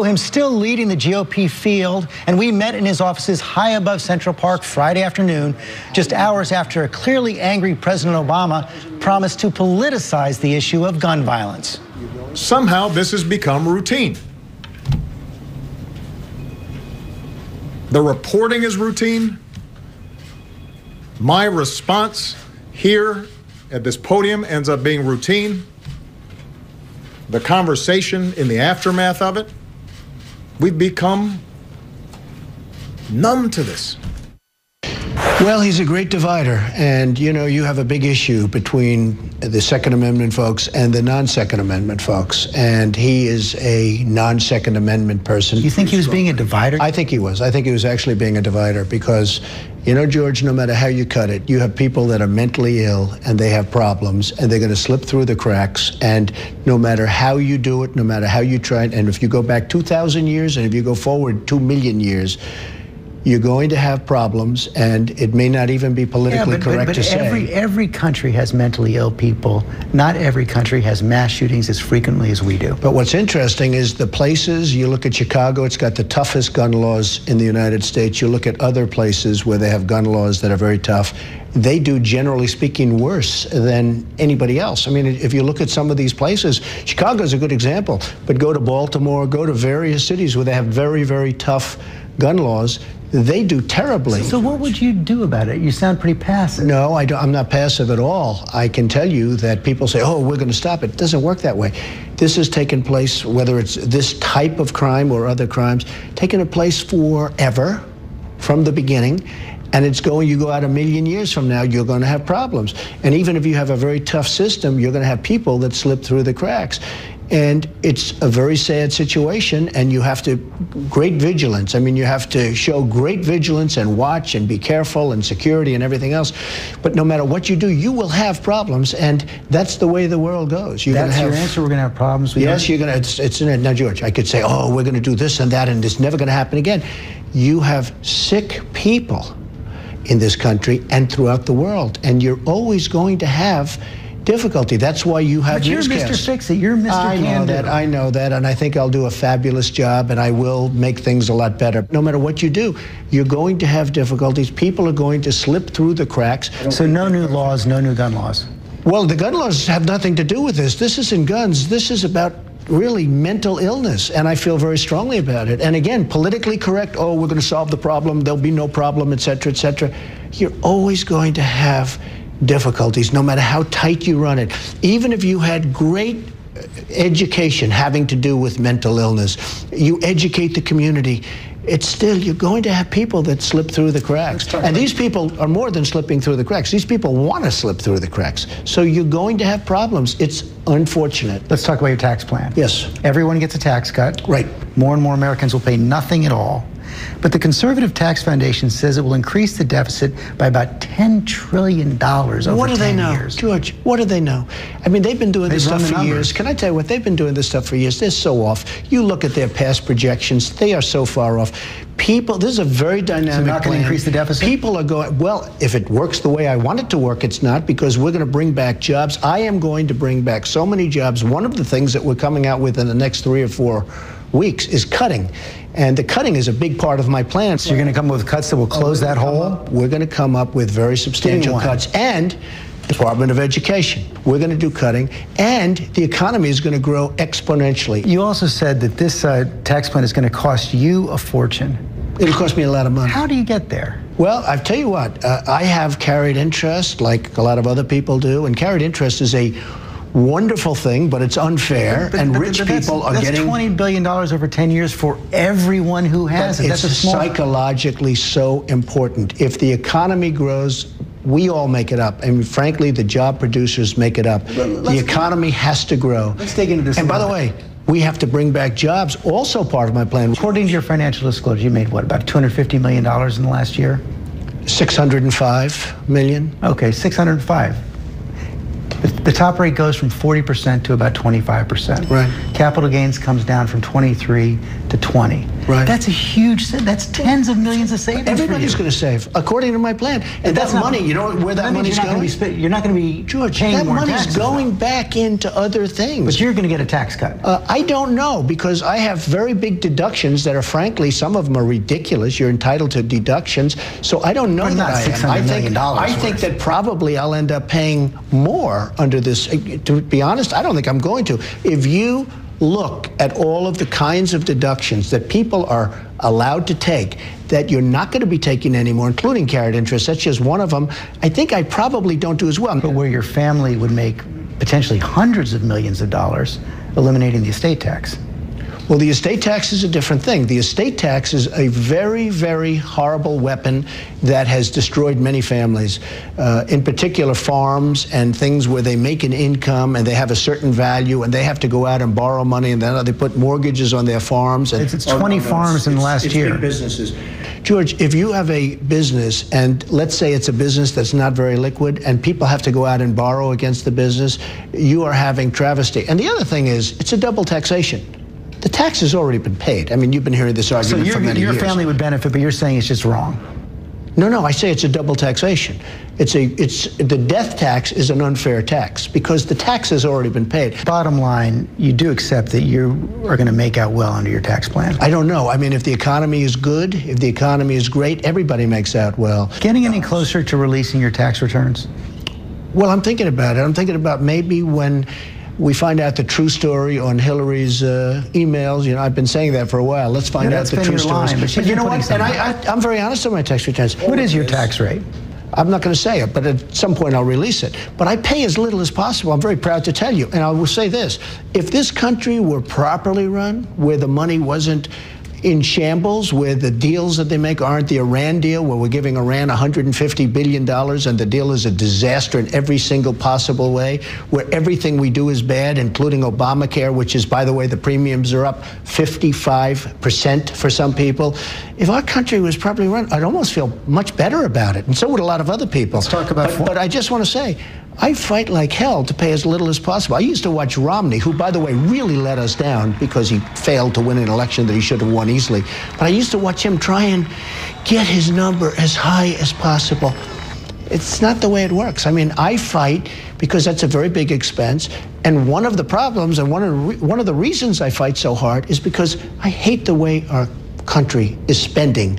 Him still leading the GOP field, and we met in his offices high above Central Park Friday afternoon, just hours after a clearly angry President Obama promised to politicize the issue of gun violence. Somehow this has become routine. The reporting is routine. My response here at this podium ends up being routine. The conversation in the aftermath of it, we've become numb to this. Well, he's a great divider, and you know, you have a big issue between the Second Amendment folks and the non-Second Amendment folks, and he is a non-Second Amendment person. You think he was being a divider? I think he was. I think he was actually being a divider because, you know, George, no matter how you cut it, you have people that are mentally ill and they have problems and they're going to slip through the cracks, and no matter how you do it, no matter how you try it, and if you go back 2,000 years and if you go forward 2 million years, you're going to have problems, and it may not even be politically correct to say. Every country has mentally ill people. Not every country has mass shootings as frequently as we do. But what's interesting is the places, you look at Chicago, it's got the toughest gun laws in the United States. You look at other places where they have gun laws that are very tough. They do, generally speaking, worse than anybody else. I mean, if you look at some of these places, Chicago is a good example, but go to Baltimore, go to various cities where they have very, very tough gun laws. They do terribly. So what would you do about it? You sound pretty passive. No, I'm not passive at all. I can tell you that people say, oh, we're going to stop it. It doesn't work that way. This has taken place, whether it's this type of crime or other crimes, taken place forever, from the beginning. And it's going, you go out 1 million years from now, you're going to have problems. And even if you have a very tough system, you're going to have people that slip through the cracks. And it's a very sad situation, and you have to, great vigilance. I mean, you have to show great vigilance and watch and be careful and security and everything else. But no matter what you do, you will have problems, and that's the way the world goes. That's your answer? We're going to have problems? Yes, you're going to, it's in it. Now, George, I could say, oh, we're going to do this and that, and it's never going to happen again. You have sick people in this country and throughout the world, and you're always going to have difficulty. That's why you have newscasts. But you're Mr. Fix-It. You're Mr. Can-Do. I know that, and I think I'll do a fabulous job, and I will make things a lot better. No matter what you do, you're going to have difficulties. People are going to slip through the cracks. So no new laws, no new gun laws? Well, the gun laws have nothing to do with this. This isn't guns. This is about really mental illness, and I feel very strongly about it. And again, politically correct, oh, we're going to solve the problem, there'll be no problem, et cetera, et cetera. You're always going to have difficulties, no matter how tight you run it. Even if you had great education having to do with mental illness, you educate the community, it's still, you're going to have people that slip through the cracks. And these people are more than slipping through the cracks. These people want to slip through the cracks. So you're going to have problems. It's unfortunate. Let's talk about your tax plan. Yes. Everyone gets a tax cut. Right. More and more Americans will pay nothing at all. But the Conservative Tax Foundation says it will increase the deficit by about $10 trillion over 10 years. What do they know, George? What do they know? I mean, they've been doing this stuff for years. Can I tell you what? They've been doing this stuff for years. They're so off. You look at their past projections. They are so far off. People, this is a very dynamic plan. So not going to increase the deficit? People are going, well, if it works the way I want it to work, it's not, because we're going to bring back jobs. I am going to bring back so many jobs. One of the things that we're coming out with in the next 3 or 4 weeks is cutting. And the cutting is a big part of my plan. So you're going to come up with cuts that will close that hole? We're going to come up with very substantial cuts. And Department of Education, we're going to do cutting. And the economy is going to grow exponentially. You also said that this tax plan is going to cost you a fortune. It'll cost me a lot of money. How do you get there? Well, I'll tell you what, I have carried interest like a lot of other people do. And carried interest is a wonderful thing, but it's unfair, and rich people are getting... That's $20 billion over 10 years for everyone who has it. It's psychologically so important. If the economy grows, we all make it up. And frankly, the job producers make it up. The economy has to grow. Let's dig into this. And by the way, we have to bring back jobs, also part of my plan. According to your financial disclosure, you made what, about $250 million in the last year? 605 million. Okay, 605. The top rate goes from 40% to about 25%. Right. Capital gains comes down from 23 to 20. Right. That's a huge, that's tens of millions of savings. Everybody's going to save, according to my plan. And that money, you know where that money's going? You're not going to be George, paying that more money's taxes, going back into other things. But you're going to get a tax cut. I don't know, because I have very big deductions that are, frankly, some of them are ridiculous. You're entitled to deductions. So I don't know that I am. I think that probably I'll end up paying more under this. To be honest, I don't think I'm going to. If you look at all of the kinds of deductions that people are allowed to take that you're not going to be taking anymore, including carried interest, that's just one of them, I think I probably don't do as well. But where your family would make potentially hundreds of millions of dollars eliminating the estate tax. Well, the estate tax is a different thing. The estate tax is a very, very horrible weapon that has destroyed many families, in particular farms and things where they make an income and they have a certain value and they have to go out and borrow money, and then they put mortgages on their farms. And it's 20 farms in the last year. Big businesses. George, if you have a business, and let's say it's a business that's not very liquid, and people have to go out and borrow against the business, you are having travesty. And the other thing is, it's a double taxation. The tax has already been paid. I mean, you've been hearing this argument for many years. Your family would benefit, but you're saying it's just wrong. No, I say it's a double taxation. The death tax is an unfair tax because the tax has already been paid. Bottom line, you do accept that you are going to make out well under your tax plan. I don't know. I mean, if the economy is good, if the economy is great, everybody makes out well. Getting any closer to releasing your tax returns? Well, I'm thinking about it. I'm thinking about maybe when we find out the true story on Hillary's emails. You know, I've been saying that for a while. Let's find out the true story. But you know what? And I'm very honest on my tax returns. What is your tax rate? I'm not going to say it, but at some point I'll release it. But I pay as little as possible. I'm very proud to tell you. And I will say this. If this country were properly run, where the money wasn't in shambles, where the deals that they make aren't the Iran deal, where we're giving Iran $150 billion and the deal is a disaster in every single possible way, where everything we do is bad, including Obamacare, which is, by the way, the premiums are up 55% for some people. If our country was properly run, I'd almost feel much better about it, and so would a lot of other people. Let's talk about but I just want to say, I fight like hell to pay as little as possible. I used to watch Romney, who, by the way, really let us down because he failed to win an election that he should have won easily. But I used to watch him try and get his number as high as possible. It's not the way it works. I mean, I fight because that's a very big expense. And one of the problems and one of the reasons I fight so hard is because I hate the way our country is spending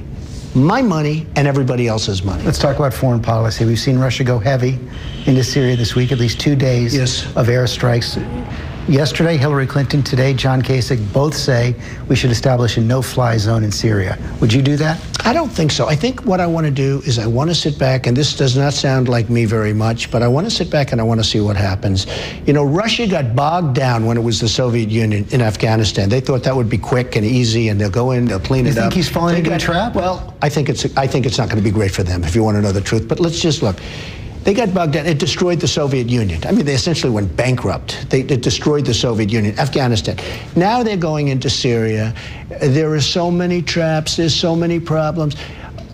my money and everybody else's money. Let's talk about foreign policy. We've seen Russia go heavy into Syria this week, at least 2 days of airstrikes. Yesterday, Hillary Clinton, today, John Kasich, both say we should establish a no-fly zone in Syria. Would you do that? I don't think so. I think what I want to do is I want to sit back, and this does not sound like me very much, but I want to sit back and I want to see what happens. You know, Russia got bogged down when it was the Soviet Union in Afghanistan. They thought that would be quick and easy, and they'll go in, they'll clean it up. You think he's falling into a trap? Well, I think it's not going to be great for them, if you want to know the truth. But let's just look. They got bogged down. It destroyed the Soviet Union. I mean, they essentially went bankrupt. It destroyed the Soviet Union. Afghanistan. Now they're going into Syria. There are so many traps. There's so many problems.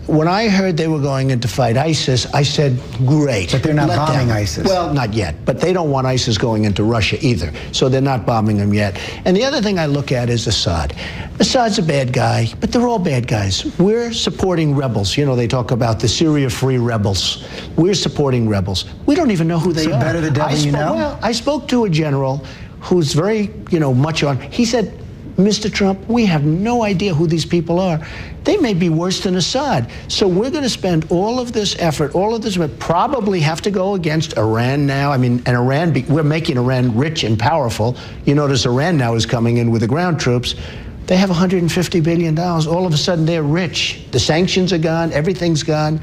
When I heard they were going in to fight ISIS, I said, great. But they're not bombing ISIS. Well, not yet. But they don't want ISIS going into Russia either. So they're not bombing them yet. And the other thing I look at is Assad. Assad's a bad guy, but they're all bad guys. We're supporting rebels. You know, they talk about the Syria Free Rebels. We're supporting rebels. We don't even know who they are. Better the devil you know? Well, I spoke to a general who's very, much on. He said, Mr. Trump, we have no idea who these people are. They may be worse than Assad. So we're going to spend all of this effort, all of this, we probably have to go against Iran now. I mean, and we're making Iran rich and powerful. You notice Iran now is coming in with the ground troops. They have $150 billion. All of a sudden, they're rich. The sanctions are gone. Everything's gone.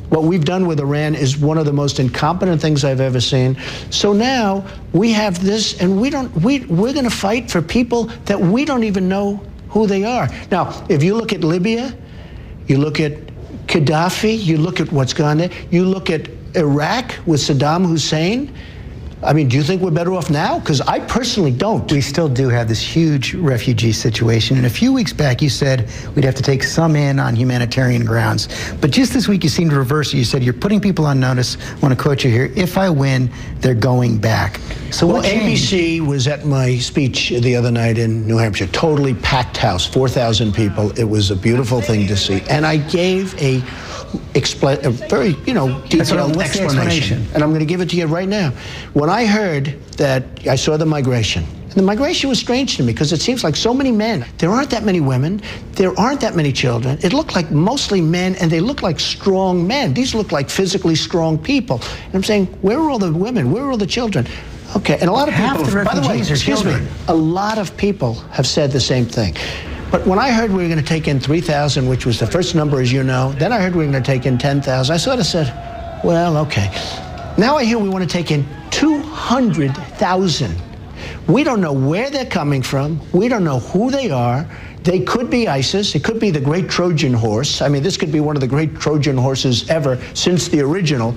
What we've done with Iran is one of the most incompetent things I've ever seen. So now we have this, and we're going to fight for people that we don't even know who they are. Now, if you look at Libya, you look at Gaddafi, you look at what's gone there, you look at Iraq with Saddam Hussein, I mean, do you think we're better off now? Because I personally don't. We still do have this huge refugee situation. And a few weeks back, you said we'd have to take some in on humanitarian grounds. But just this week, you seemed to reverse it. You said you're putting people on notice. I want to quote you here. If I win, they're going back. So well, what changed? ABC was at my speech the other night in New Hampshire. Totally packed house, 4,000 people. It was a beautiful thing to see. And I gave a very, detailed explanation. And I'm going to give it to you right now. When I heard that, I saw the migration. And the migration was strange to me because it seems like so many men. There aren't that many women. There aren't that many children. It looked like mostly men, and they look like strong men. These look like physically strong people. And I'm saying, where are all the women? Where are all the children? Okay, and a lot of people, by the way, excuse me, a lot of people have said the same thing. But when I heard we were going to take in 3,000, which was the first number, as you know, then I heard we were going to take in 10,000, I sort of said, well, okay. Now I hear we want to take in 200,000. We don't know where they're coming from. We don't know who they are. They could be ISIS. It could be the great Trojan horse. I mean, this could be one of the great Trojan horses ever since the original.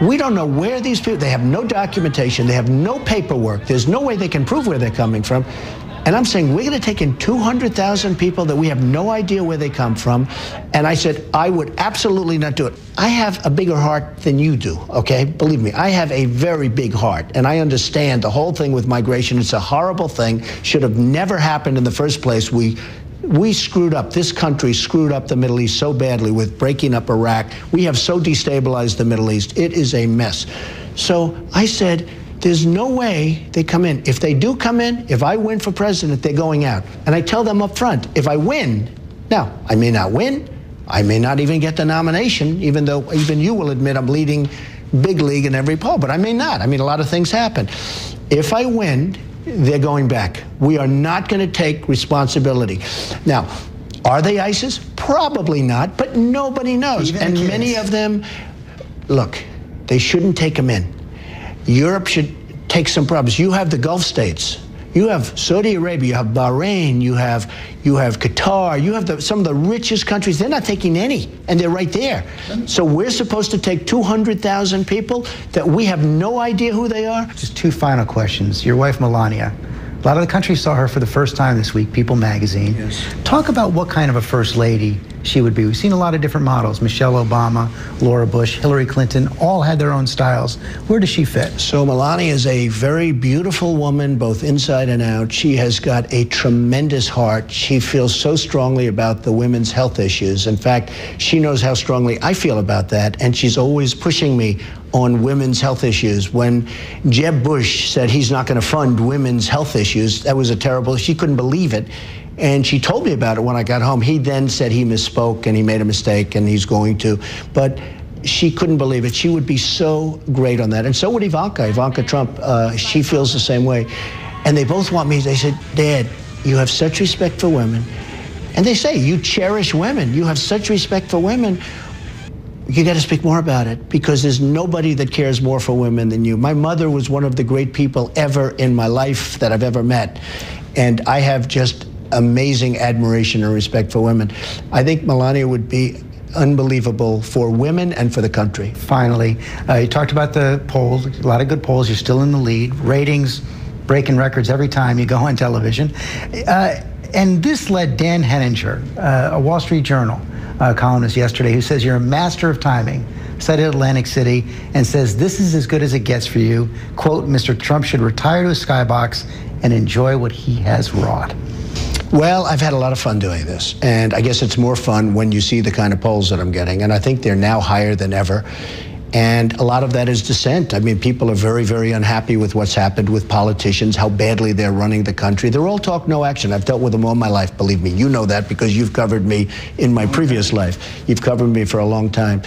We don't know where these people, they have no documentation. They have no paperwork. There's no way they can prove where they're coming from. And I'm saying we're going to take in 200,000 people that we have no idea where they come from. And I said, I would absolutely not do it. I have a bigger heart than you do, okay? Believe me, I have a very big heart. And I understand the whole thing with migration. It's a horrible thing. Should have never happened in the first place. We screwed up. This country screwed up the Middle East so badly with breaking up Iraq. We have so destabilized the Middle East. It is a mess. So I said, there's no way they come in. If they do come in, if I win for president, they're going out. And I tell them up front, if I win, now, I may not win, I may not even get the nomination, even though even you will admit I'm leading big league in every poll, but I may not. I mean, a lot of things happen. If I win, they're going back. We are not going to take responsibility. Now, are they ISIS? Probably not, but nobody knows. And many of them, look, they shouldn't take them in. Europe should take some problems. You have the Gulf states. You have Saudi Arabia, you have Bahrain, you have Qatar, you have some of the richest countries. They're not taking any, and they're right there. So we're supposed to take 200,000 people that we have no idea who they are? Just two final questions. Your wife, Melania. A lot of the country saw her for the first time this week, People magazine. Yes. Talk about what kind of a first lady she would be. We've seen a lot of different models. Michelle Obama, Laura Bush, Hillary Clinton, all had their own styles. Where does she fit? So Melania is a very beautiful woman, both inside and out. She has got a tremendous heart. She feels so strongly about the women's health issues. In fact, she knows how strongly I feel about that, and she's always pushing me on women's health issues. When Jeb Bush said he's not going to fund women's health issues, that was a terrible, she couldn't believe it. And she told me about it when I got home. He then said he misspoke and he made a mistake and he's going to. But she couldn't believe it. She would be so great on that. And so would Ivanka Trump. She feels the same way. And they both want me. They said, Dad, you have such respect for women. And they say, you cherish women. You have such respect for women. You got to speak more about it, because there's nobody that cares more for women than you. My mother was one of the great people ever in my life that I've ever met. And I have just amazing admiration and respect for women. I think Melania would be unbelievable for women and for the country. Finally, you talked about the polls, a lot of good polls. You're still in the lead. Ratings breaking records every time you go on television. And this led Dan Henninger, a Wall Street Journal columnist yesterday, who says you're a master of timing, cited Atlantic City, and says this is as good as it gets for you. Quote, Mr. Trump should retire to a skybox and enjoy what he has wrought. Well, I've had a lot of fun doing this, and I guess it's more fun when you see the kind of polls that I'm getting, and I think they're now higher than ever. And a lot of that is dissent. I mean, people are very, very unhappy with what's happened with politicians, how badly they're running the country. They're all talk, no action. I've dealt with them all my life, believe me. You know that because you've covered me in my previous life. You've covered me for a long time.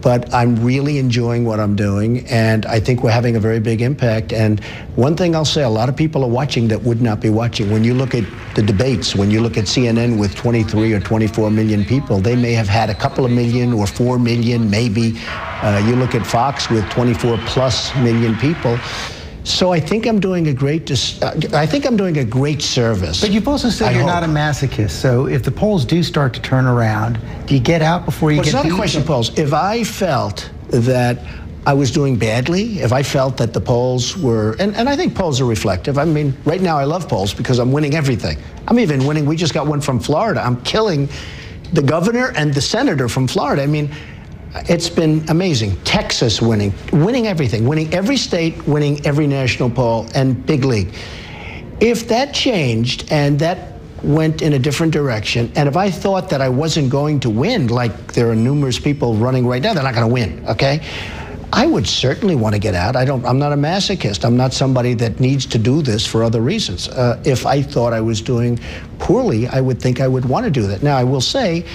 But I'm really enjoying what I'm doing, and I think we're having a very big impact. And one thing I'll say, a lot of people are watching that would not be watching. When you look at the debates, when you look at CNN with 23 or 24 million people, they may have had a couple of million or 4 million, maybe. You look at Fox with 24+ million people. So I think I'm doing a great service. But you've also said you're not a masochist. So if the polls do start to turn around, do you get out before you get beat? It's not a question of polls. If I felt that I was doing badly, if I felt that the polls were, and I think polls are reflective. I mean, right now I love polls because I'm winning everything. I'm even winning, we just got one from Florida. I'm killing the governor and the senator from Florida. I mean, it's been amazing. Texas winning everything, winning every state, winning every national poll, and big league. If that changed and that went in a different direction, and if I thought that I wasn't going to win, like there are numerous people running right now, they're not going to win, okay? I would certainly want to get out. I'm not a masochist. I'm not somebody that needs to do this for other reasons. If I thought I was doing poorly, I would think I would want to do that. Now, I will say,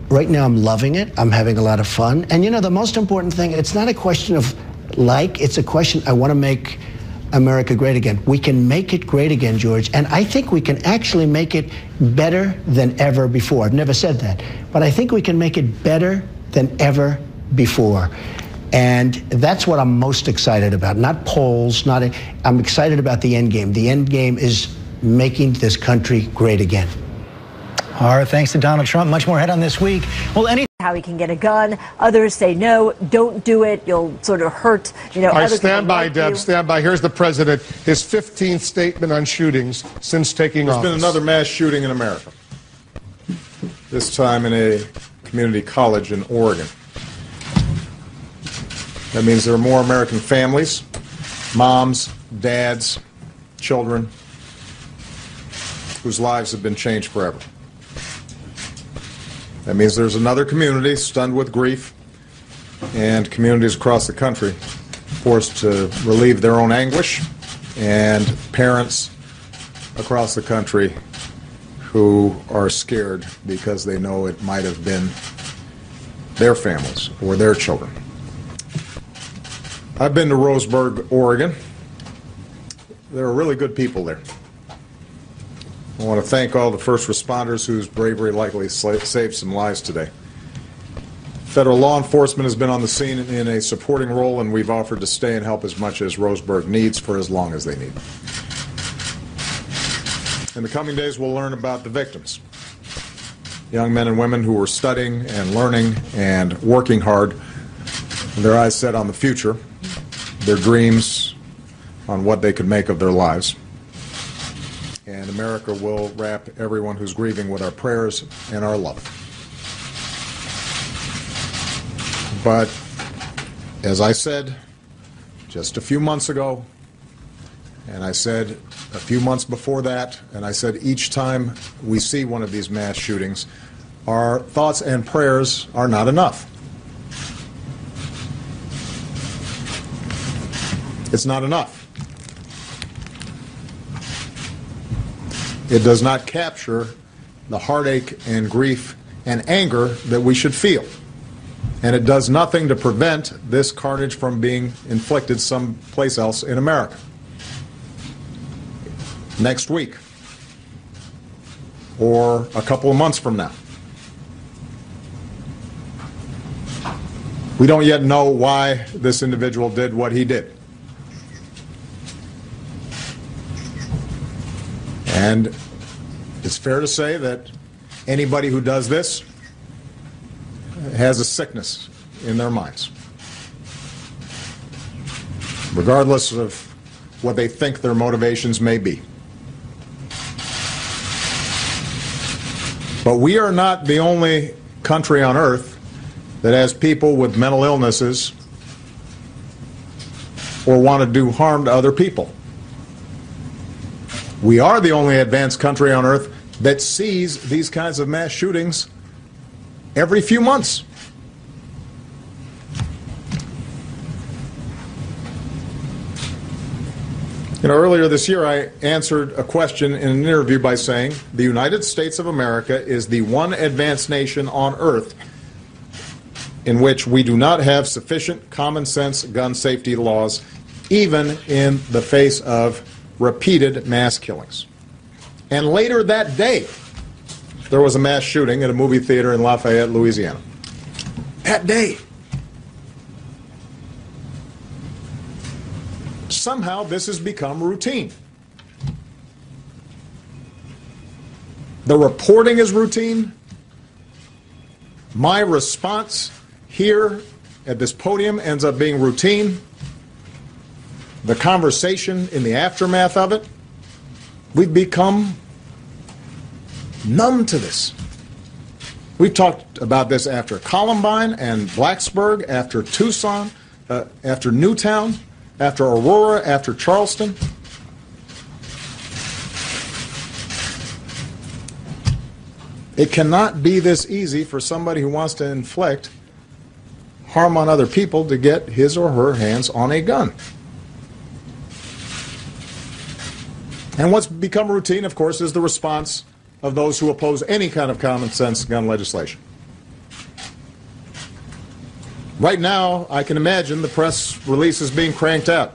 right now I'm loving it. I'm having a lot of fun. And you know, the most important thing, it's not a question of like, it's a question, I want to make America great again. We can make it great again, George. And I think we can actually make it better than ever before. I've never said that. But I think we can make it better than ever before. And that's what I'm most excited about. Not polls, I'm excited about the end game. The end game is making this country great again. All right, thanks to Donald Trump. Much more ahead on This Week. Well, how he can get a gun. Others say, no, don't do it. You'll sort of hurt, you know. I stand by, Deb, stand by. Here's the president, his 15th statement on shootings since taking office. There's been another mass shooting in America, this time in a community college in Oregon. That means there are more American families, moms, dads, children, whose lives have been changed forever. That means there's another community stunned with grief, and communities across the country forced to relieve their own anguish, and parents across the country who are scared because they know it might have been their families or their children. I've been to Roseburg, Oregon. There are really good people there. I want to thank all the first responders whose bravery likely saved some lives today. Federal law enforcement has been on the scene in a supporting role, and we've offered to stay and help as much as Roseburg needs for as long as they need. In the coming days, we'll learn about the victims. Young men and women who were studying and learning and working hard, with their eyes set on the future, their dreams on what they could make of their lives. And America will wrap everyone who's grieving with our prayers and our love. But as I said just a few months ago, and I said a few months before that, and I said each time we see one of these mass shootings, our thoughts and prayers are not enough. It's not enough. It does not capture the heartache and grief and anger that we should feel. And it does nothing to prevent this carnage from being inflicted someplace else in America. Next week, or a couple of months from now. We don't yet know why this individual did what he did. And it's fair to say that anybody who does this has a sickness in their minds, regardless of what they think their motivations may be. But we are not the only country on earth that has people with mental illnesses or want to do harm to other people. We are the only advanced country on earth that sees these kinds of mass shootings every few months. You know, earlier this year I answered a question in an interview by saying the United States of America is the one advanced nation on earth in which we do not have sufficient common sense gun safety laws, even in the face of repeated mass killings. And later that day, there was a mass shooting at a movie theater in Lafayette, Louisiana. That day. Somehow this has become routine. The reporting is routine. My response here at this podium ends up being routine. The conversation in the aftermath of it, we've become numb to this. We've talked about this after Columbine and Blacksburg, after Tucson, after Newtown, after Aurora, after Charleston. It cannot be this easy for somebody who wants to inflict harm on other people to get his or her hands on a gun. And what's become routine, of course, is the response of those who oppose any kind of common sense gun legislation. Right now, I can imagine the press releases being cranked out.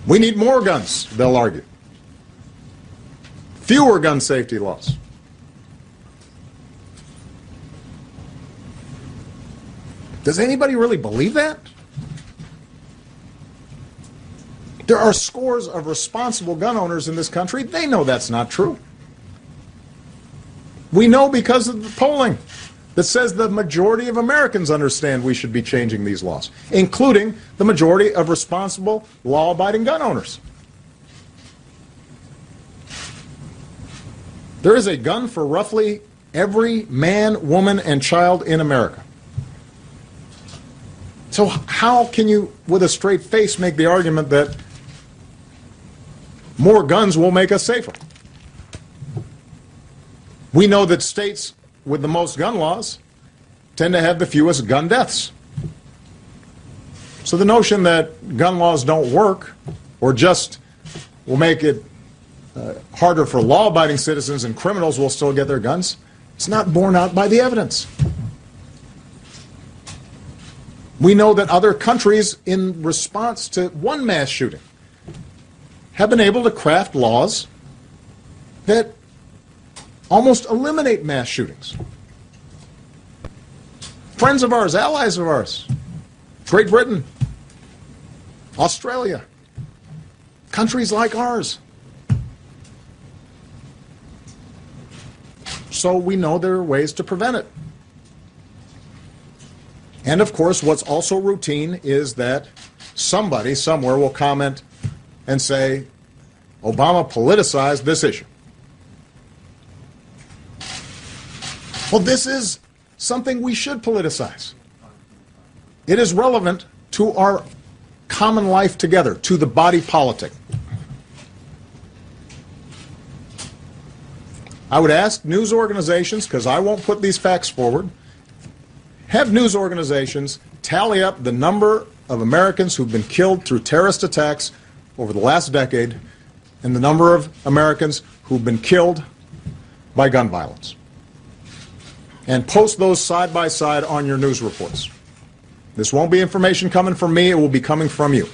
We need more guns, they'll argue. Fewer gun safety laws. Does anybody really believe that? There are scores of responsible gun owners in this country. They know that's not true. We know because of the polling that says the majority of Americans understand we should be changing these laws, including the majority of responsible, law-abiding gun owners. There is a gun for roughly every man, woman, and child in America. So how can you, with a straight face, make the argument that more guns will make us safer? We know that states with the most gun laws tend to have the fewest gun deaths. So the notion that gun laws don't work or just will make it harder for law-abiding citizens and criminals will still get their guns, it's not borne out by the evidence. We know that other countries, in response to one mass shooting, have been able to craft laws that almost eliminate mass shootings. Friends of ours, allies of ours, Great Britain, Australia, countries like ours. So we know there are ways to prevent it. And of course, what's also routine is that somebody somewhere will comment and say, Obama politicized this issue. Well, this is something we should politicize. It is relevant to our common life together, to the body politic. I would ask news organizations, because I won't put these facts forward, have news organizations tally up the number of Americans who've been killed through terrorist attacks over the last decade and the number of Americans who've been killed by gun violence. And post those side by side on your news reports. This won't be information coming from me, it will be coming from you.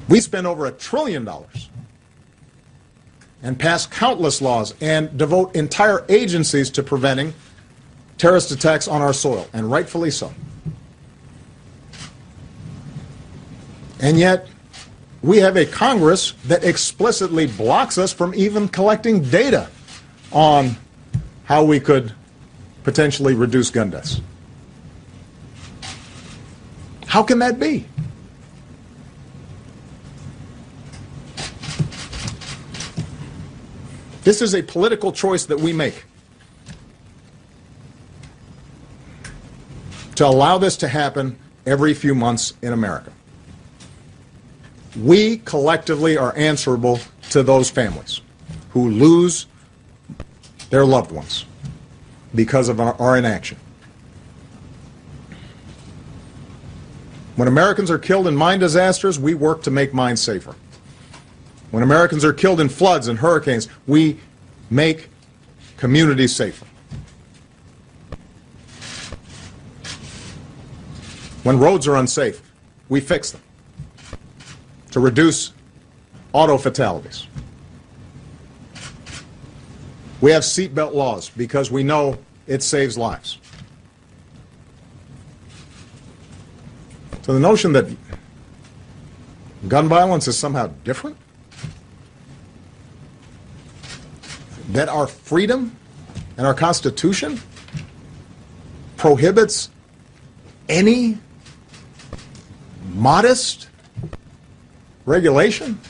We spend over $1 trillion and pass countless laws and devote entire agencies to preventing terrorist attacks on our soil, and rightfully so. And yet, we have a Congress that explicitly blocks us from even collecting data on how we could potentially reduce gun deaths. How can that be? This is a political choice that we make to allow this to happen every few months in America. We collectively are answerable to those families who lose their loved ones because of our inaction. When Americans are killed in mine disasters, we work to make mines safer. When Americans are killed in floods and hurricanes, we make communities safer. When roads are unsafe, we fix them to reduce auto fatalities. We have seatbelt laws because we know it saves lives. So the notion that gun violence is somehow different, that our freedom and our Constitution prohibits any modest regulation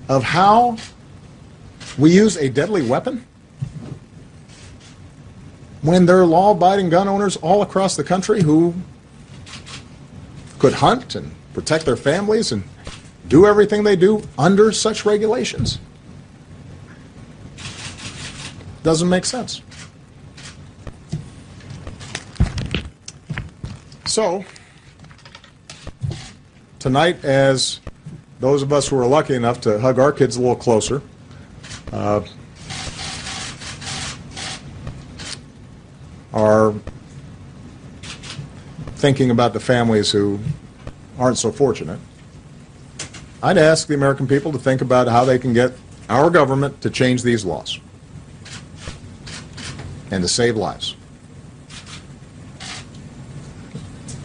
of how we use a deadly weapon, when there are law-abiding gun owners all across the country who could hunt and protect their families and do everything they do under such regulations? Doesn't make sense. So, tonight, as those of us who are lucky enough to hug our kids a little closer, are thinking about the families who aren't so fortunate, I'd ask the American people to think about how they can get our government to change these laws and to save lives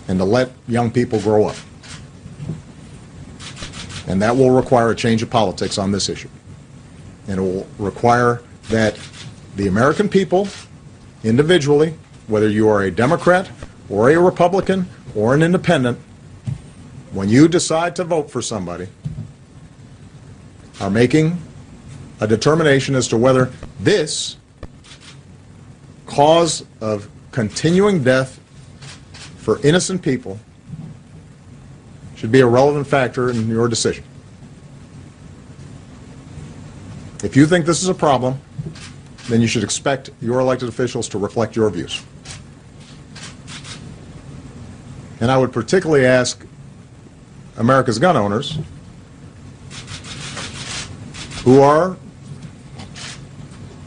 and to let young people grow up. And that will require a change of politics on this issue. And it will require that the American people, individually, whether you are a Democrat or a Republican or an independent, when you decide to vote for somebody, are making a determination as to whether this cause of continuing death for innocent people should be a relevant factor in your decision. If you think this is a problem, then you should expect your elected officials to reflect your views. And I would particularly ask America's gun owners who are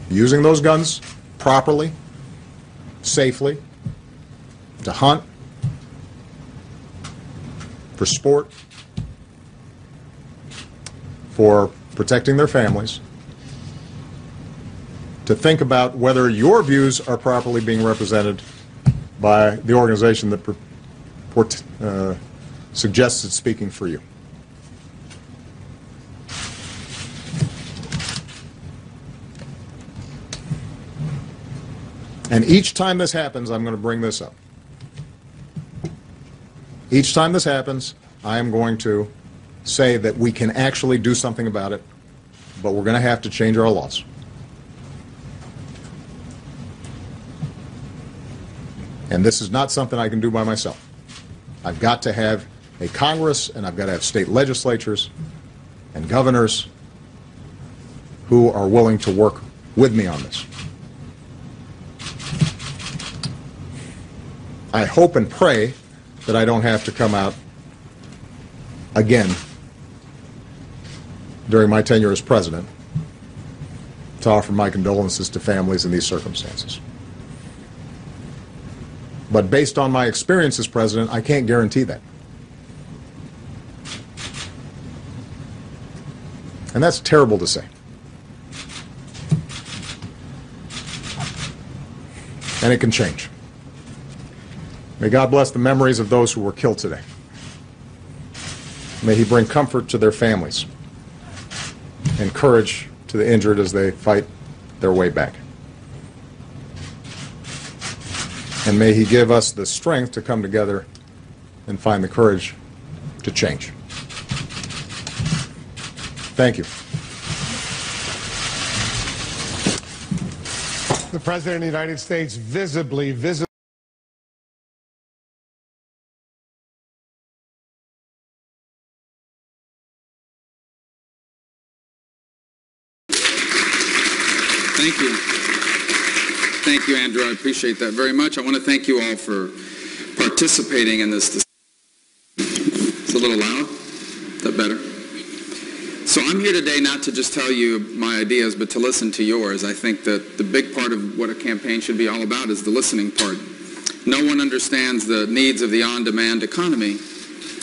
using those guns properly, safely, to hunt, for sport, for protecting their families, to think about whether your views are properly being represented by the organization that suggests it's speaking for you. And each time this happens, I'm going to bring this up. Each time this happens, I am going to say that we can actually do something about it, but we're going to have to change our laws. And this is not something I can do by myself. I've got to have a Congress, and I've got to have state legislatures and governors who are willing to work with me on this. I hope and pray that I don't have to come out again during my tenure as president to offer my condolences to families in these circumstances. But based on my experience as president, I can't guarantee that. And that's terrible to say. And it can change. May God bless the memories of those who were killed today. May He bring comfort to their families and courage to the injured as they fight their way back. And may He give us the strength to come together and find the courage to change. Thank you. The President of the United States visibly Thank you. Thank you, Andrew. I appreciate that very much. I want to thank you all for participating in this discussion. It's a little loud. Is that better? So I'm here today not to just tell you my ideas, but to listen to yours. I think that the big part of what a campaign should be all about is the listening part. No one understands the needs of the on-demand economy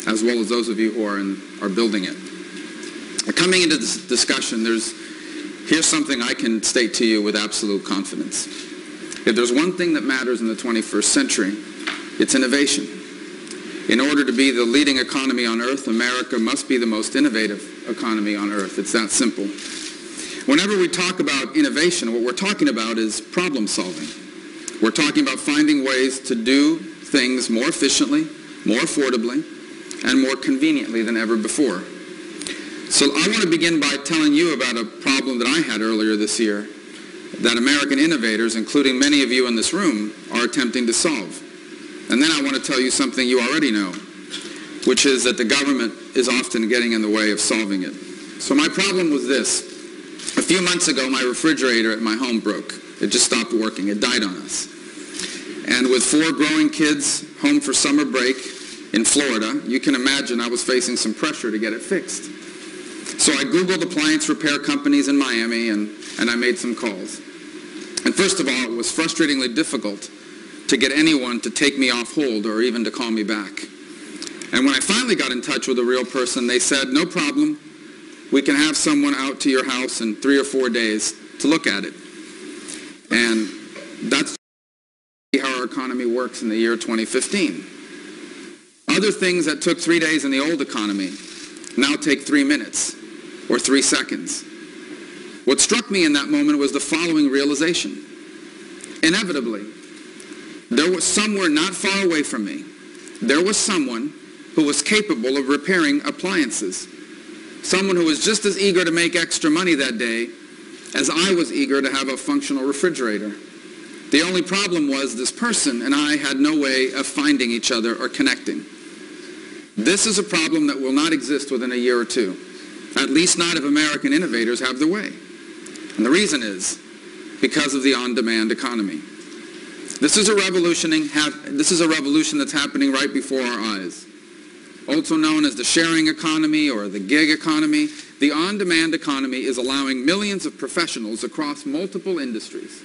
as well as those of you who are building it. Coming into this discussion, here's something I can state to you with absolute confidence. If there's one thing that matters in the 21st century, it's innovation. In order to be the leading economy on earth, America must be the most innovative economy on earth. It's that simple. Whenever we talk about innovation, what we're talking about is problem solving. We're talking about finding ways to do things more efficiently, more affordably, and more conveniently than ever before. So I want to begin by telling you about a problem that I had earlier this year that American innovators, including many of you in this room, are attempting to solve. And then I want to tell you something you already know, which is that the government is often getting in the way of solving it. So my problem was this. A few months ago, my refrigerator at my home broke. It just stopped working. It died on us. And with 4 growing kids home for summer break in Florida, you can imagine I was facing some pressure to get it fixed. So I Googled appliance repair companies in Miami, and I made some calls. And first of all, it was frustratingly difficult to get anyone to take me off hold or even to call me back. And when I finally got in touch with a real person, they said, no problem, we can have someone out to your house in 3 or 4 days to look at it. And that's how our economy works in the year 2015. Other things that took 3 days in the old economy now take 3 minutes or 3 seconds. What struck me in that moment was the following realization. Inevitably, there was somewhere not far away from me, there was someone who was capable of repairing appliances. Someone who was just as eager to make extra money that day as I was eager to have a functional refrigerator. The only problem was this person and I had no way of finding each other or connecting. This is a problem that will not exist within a year or two, at least not if American innovators have their way. And the reason is because of the on-demand economy. This is a revolution that's happening right before our eyes. Also known as the sharing economy or the gig economy, the on-demand economy is allowing millions of professionals across multiple industries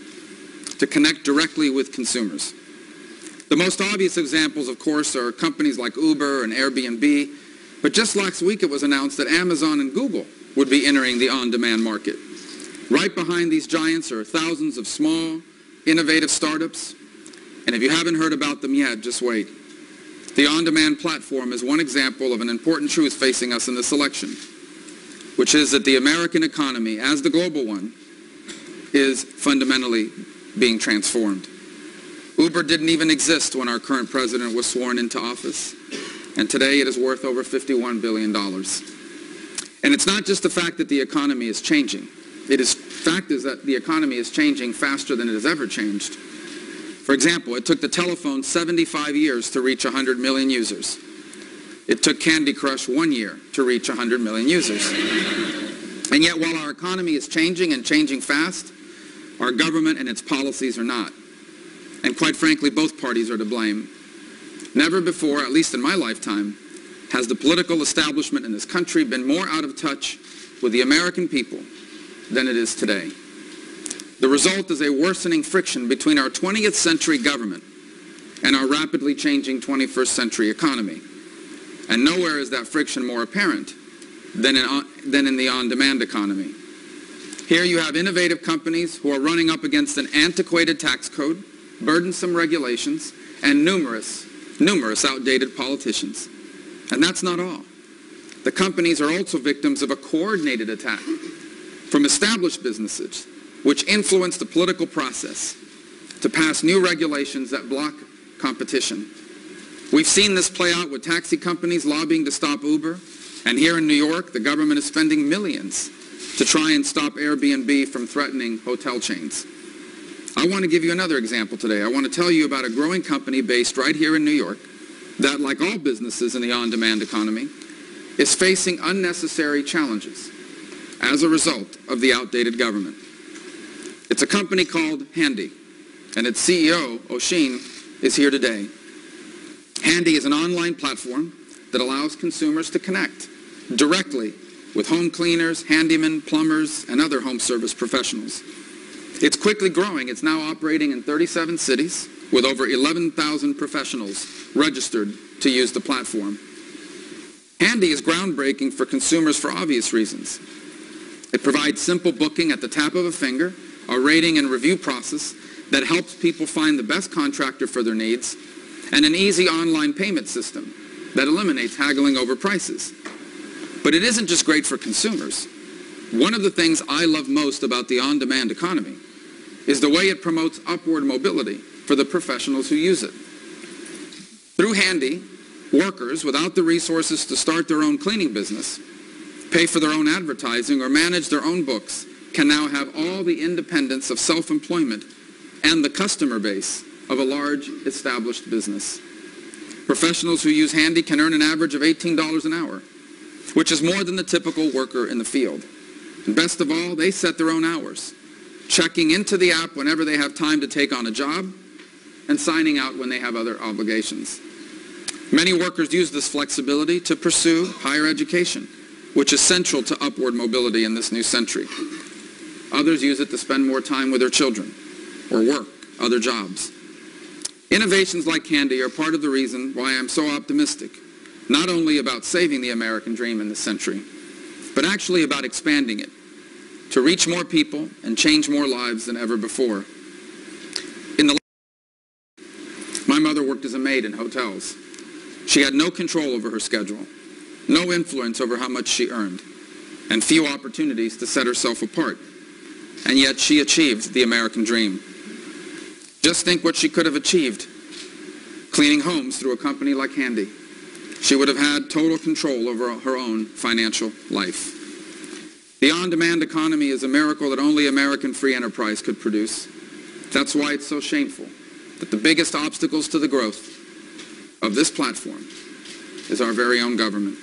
to connect directly with consumers. The most obvious examples, of course, are companies like Uber and Airbnb, but just last week it was announced that Amazon and Google would be entering the on-demand market. Right behind these giants are thousands of small, innovative startups, and if you haven't heard about them yet, just wait. The on-demand platform is one example of an important truth facing us in this election, which is that the American economy, as the global one, is fundamentally being transformed. Uber didn't even exist when our current president was sworn into office, and today it is worth over $51 billion. And it's not just the fact that the economy is changing. Fact is that the economy is changing faster than it has ever changed. For example, it took the telephone 75 years to reach 100 million users. It took Candy Crush 1 year to reach 100 million users. And yet, while our economy is changing and changing fast, our government and its policies are not. And quite frankly, both parties are to blame. Never before, at least in my lifetime, has the political establishment in this country been more out of touch with the American people than it is today. The result is a worsening friction between our 20th century government and our rapidly changing 21st century economy. And nowhere is that friction more apparent than in the on-demand economy. Here you have innovative companies who are running up against an antiquated tax code, burdensome regulations, and numerous outdated politicians. And that's not all. The companies are also victims of a coordinated attack from established businesses, which influence the political process to pass new regulations that block competition. We've seen this play out with taxi companies lobbying to stop Uber, and here in New York, the government is spending millions to try and stop Airbnb from threatening hotel chains. I want to give you another example today. I want to tell you about a growing company based right here in New York that, like all businesses in the on-demand economy, is facing unnecessary challenges as a result of the outdated government. It's a company called Handy, and its CEO, Oshin, is here today. Handy is an online platform that allows consumers to connect directly with home cleaners, handymen, plumbers, and other home service professionals. It's quickly growing. It's now operating in 37 cities with over 11,000 professionals registered to use the platform. Handy is groundbreaking for consumers for obvious reasons. It provides simple booking at the tap of a finger, a rating and review process that helps people find the best contractor for their needs, and an easy online payment system that eliminates haggling over prices. But it isn't just great for consumers. One of the things I love most about the on-demand economy is the way it promotes upward mobility for the professionals who use it. Through Handy, workers without the resources to start their own cleaning business, pay for their own advertising, or manage their own books can now have all the independence of self-employment and the customer base of a large established business. Professionals who use Handy can earn an average of $18 an hour, which is more than the typical worker in the field. And best of all, they set their own hours, checking into the app whenever they have time to take on a job and signing out when they have other obligations. Many workers use this flexibility to pursue higher education, which is central to upward mobility in this new century. Others use it to spend more time with their children or work other jobs. Innovations like Handy are part of the reason why I'm so optimistic, not only about saving the American dream in this century, but actually about expanding it to reach more people and change more lives than ever before. My mother worked as a maid in hotels. She had no control over her schedule, no influence over how much she earned, and few opportunities to set herself apart. And yet she achieved the American dream. Just think what she could have achieved cleaning homes through a company like Handy. She would have had total control over her own financial life. The on-demand economy is a miracle that only American free enterprise could produce. That's why it's so shameful that the biggest obstacles to the growth of this platform is our very own government.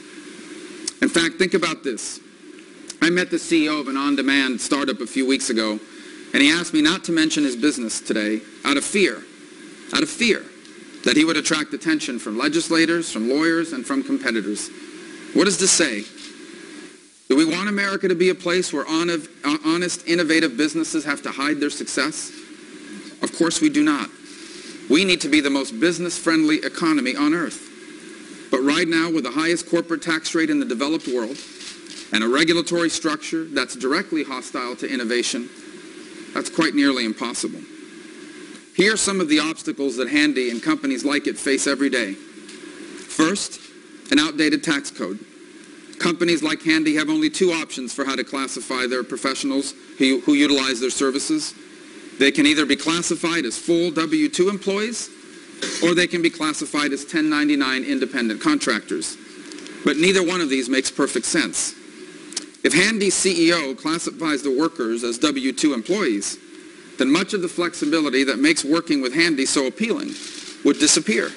In fact, think about this. I met the CEO of an on-demand startup a few weeks ago, and he asked me not to mention his business today out of fear that he would attract attention from legislators, from lawyers, and from competitors. What does this say? Do we want America to be a place where honest, innovative businesses have to hide their success? Of course we do not. We need to be the most business-friendly economy on earth. But right now, with the highest corporate tax rate in the developed world and a regulatory structure that's directly hostile to innovation, that's quite nearly impossible. Here are some of the obstacles that Handy and companies like it face every day. First, an outdated tax code. Companies like Handy have only two options for how to classify their professionals who utilize their services. They can either be classified as full W-2 employees, or they can be classified as 1099 independent contractors. But neither one of these makes perfect sense. If Handy's CEO classifies the workers as W-2 employees, then much of the flexibility that makes working with Handy so appealing would disappear.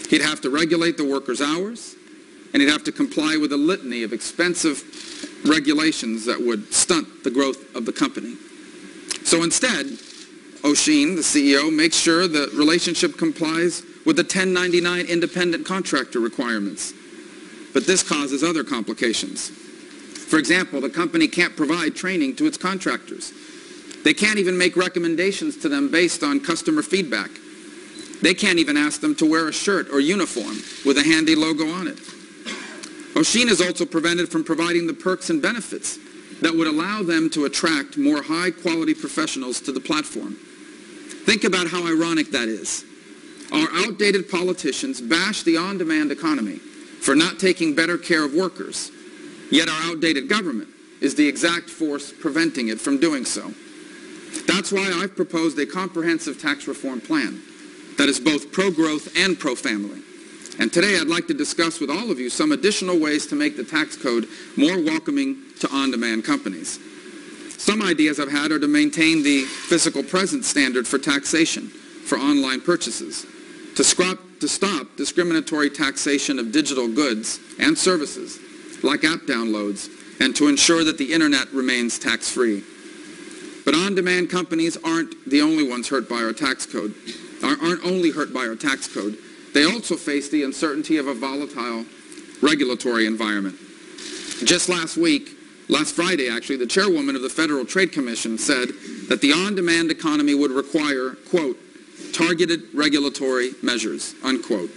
He'd have to regulate the workers' hours, and he'd have to comply with a litany of expensive regulations that would stunt the growth of the company. So instead, O'Sheen, the CEO, makes sure the relationship complies with the 1099 independent contractor requirements. But this causes other complications. For example, the company can't provide training to its contractors. They can't even make recommendations to them based on customer feedback. They can't even ask them to wear a shirt or uniform with a Handy logo on it. O'Sheen is also prevented from providing the perks and benefits that would allow them to attract more high-quality professionals to the platform. Think about how ironic that is. Our outdated politicians bash the on-demand economy for not taking better care of workers, yet our outdated government is the exact force preventing it from doing so. That's why I've proposed a comprehensive tax reform plan that is both pro-growth and pro-family. And today I'd like to discuss with all of you some additional ways to make the tax code more welcoming to on-demand companies. Some ideas I've had are to maintain the physical presence standard for taxation for online purchases, to stop discriminatory taxation of digital goods and services like app downloads, and to ensure that the internet remains tax-free. But on-demand companies aren't the only ones hurt by our tax code, aren't only hurt by our tax code. They also face the uncertainty of a volatile regulatory environment. Just last Friday actually, the chairwoman of the Federal Trade Commission said that the on-demand economy would require, quote, targeted regulatory measures, unquote.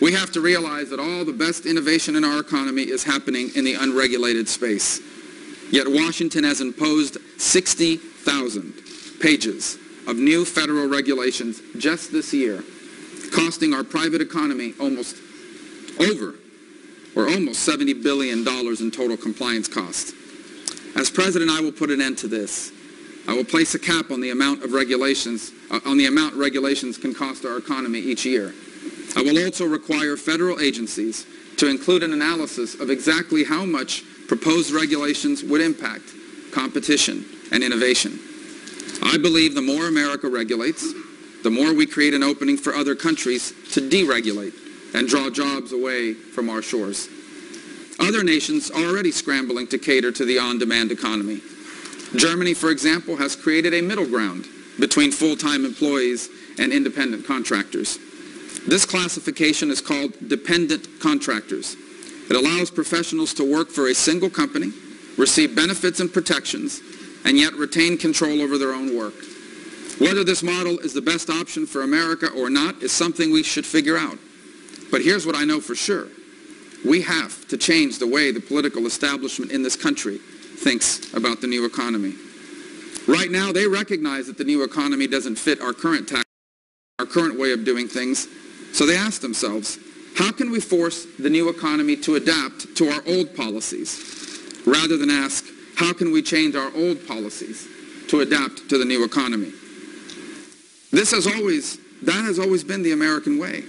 We have to realize that all the best innovation in our economy is happening in the unregulated space. Yet Washington has imposed 60,000 pages of new federal regulations just this year, costing our private economy almost $70 billion in total compliance costs. As president, I will put an end to this. I will place a cap on the amount of regulations, regulations can cost our economy each year. I will also require federal agencies to include an analysis of exactly how much proposed regulations would impact competition and innovation. I believe the more America regulates, the more we create an opening for other countries to deregulate and draw jobs away from our shores. Other nations are already scrambling to cater to the on-demand economy. Germany, for example, has created a middle ground between full-time employees and independent contractors. This classification is called dependent contractors. It allows professionals to work for a single company, receive benefits and protections, and yet retain control over their own work. Whether this model is the best option for America or not is something we should figure out. But here's what I know for sure. We have to change the way the political establishment in this country thinks about the new economy. Right now, they recognize that the new economy doesn't fit our current way of doing things, so they ask themselves, how can we force the new economy to adapt to our old policies, rather than ask, how can we change our old policies to adapt to the new economy? That has always been the American way.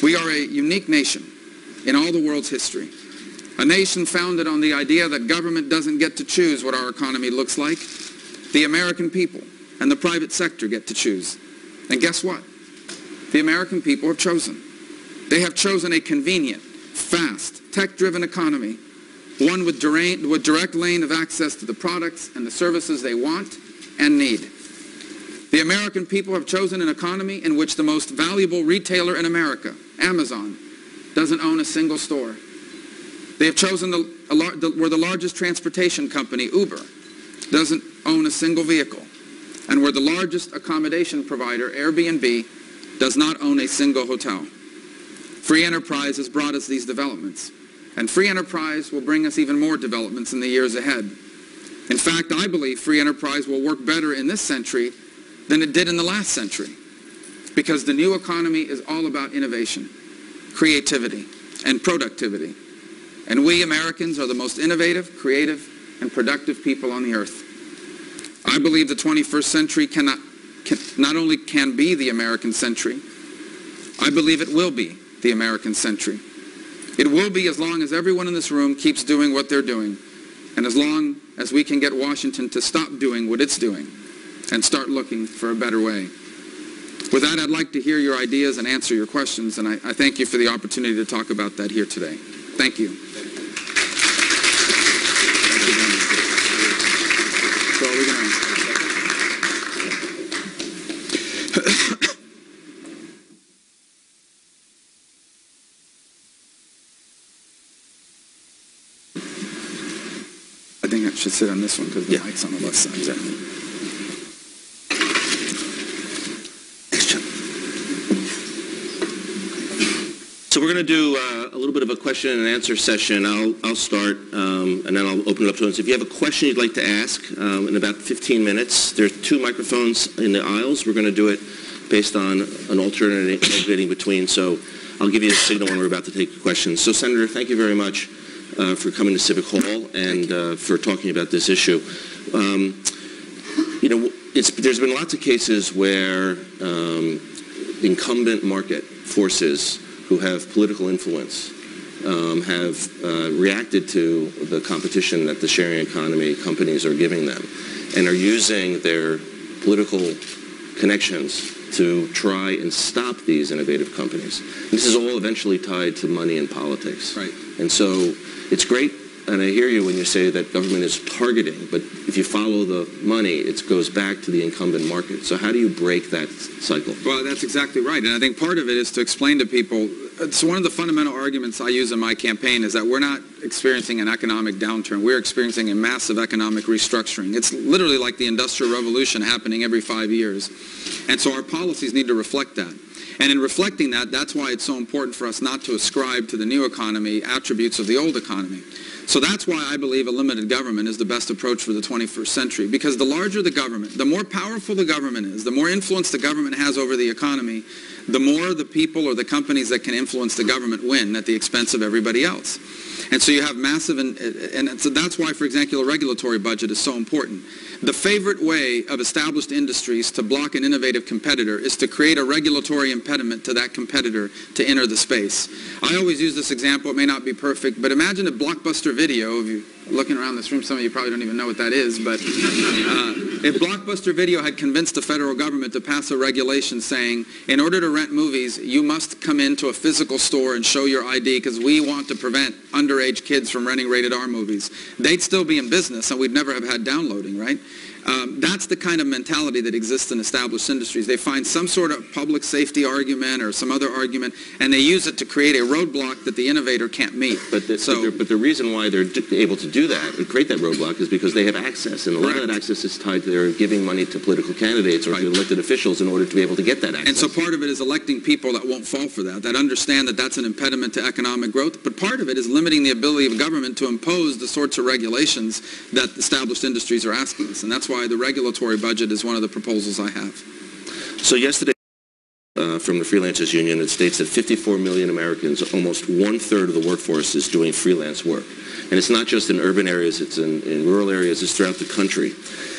We are a unique nation in all the world's history. A nation founded on the idea that government doesn't get to choose what our economy looks like. The American people and the private sector get to choose. And guess what? The American people have chosen. They have chosen a convenient, fast, tech-driven economy, one with direct lane of access to the products and the services they want and need. The American people have chosen an economy in which the most valuable retailer in America, Amazon, doesn't own a single store. They have chosen where the largest transportation company, Uber, doesn't own a single vehicle, and where the largest accommodation provider, Airbnb, does not own a single hotel. Free enterprise has brought us these developments, and free enterprise will bring us even more developments in the years ahead. In fact, I believe free enterprise will work better in this century than it did in the last century, because the new economy is all about innovation, creativity, and productivity. And we Americans are the most innovative, creative, and productive people on the earth. I believe the 21st century not only can be the American century, I believe it will be the American century. It will be as long as everyone in this room keeps doing what they're doing, and as long as we can get Washington to stop doing what it's doing and start looking for a better way. With that, I'd like to hear your ideas and answer your questions, and I thank you for the opportunity to talk about that here today. Thank you. So are we going to... I think I should sit on this one because the mic's on the left side. Exactly. So we're going to do a little bit of a question and answer session. I'll start, and then I'll open it up to us. If you have a question you'd like to ask in about 15 minutes, there are 2 microphones in the aisles. We're going to do it based on an alternating between. So I'll give you a signal when we're about to take questions. So, Senator, thank you very much for coming to Civic Hall and for talking about this issue. There's been lots of cases where incumbent market forces who have political influence have reacted to the competition that the sharing economy companies are giving them and are using their political connections to try and stop these innovative companies. This is all eventually tied to money and politics. Right. And so it's great, and I hear you when you say that government is targeting, but if you follow the money, it goes back to the incumbent market. So how do you break that cycle? Well, that's exactly right. And I think part of it is to explain to people, it's one of the fundamental arguments I use in my campaign is that we're not experiencing an economic downturn. We're experiencing a massive economic restructuring. It's literally like the Industrial Revolution happening every 5 years. And so our policies need to reflect that. And in reflecting that, that's why it's so important for us not to ascribe to the new economy attributes of the old economy. So that's why I believe a limited government is the best approach for the 21st century, because the larger the government, the more powerful the government is, the more influence the government has over the economy, the more the people or the companies that can influence the government win at the expense of everybody else. And so you have massive, and so that's why, for example, a regulatory budget is so important. The favorite way of established industries to block an innovative competitor is to create a regulatory impediment to that competitor to enter the space. I always use this example. It may not be perfect, but imagine a Blockbuster Video. If you're looking around this room, some of you probably don't even know what that is, but if Blockbuster Video had convinced the federal government to pass a regulation saying, in order to rent movies, you must come into a physical store and show your ID because we want to prevent underage kids from renting rated R movies, they'd still be in business and we'd never have had downloading, right? That's the kind of mentality that exists in established industries. They find some sort of public safety argument or some other argument, and they use it to create a roadblock that the innovator can't meet. But the reason why they're able to do that and create that roadblock is because they have access, and a lot of that access is tied to their giving money to political candidates or to elected officials in order to be able to get that access. And so part of it is electing people that won't fall for that understand that that's an impediment to economic growth, but part of it is limiting the ability of government to impose the sorts of regulations that established industries are asking us, and that's why the regulatory budget is one of the proposals I have. So yesterday, from the Freelancers Union, it states that 54 million Americans, almost 1/3 of the workforce, is doing freelance work. And it's not just in urban areas, it's in rural areas, it's throughout the country.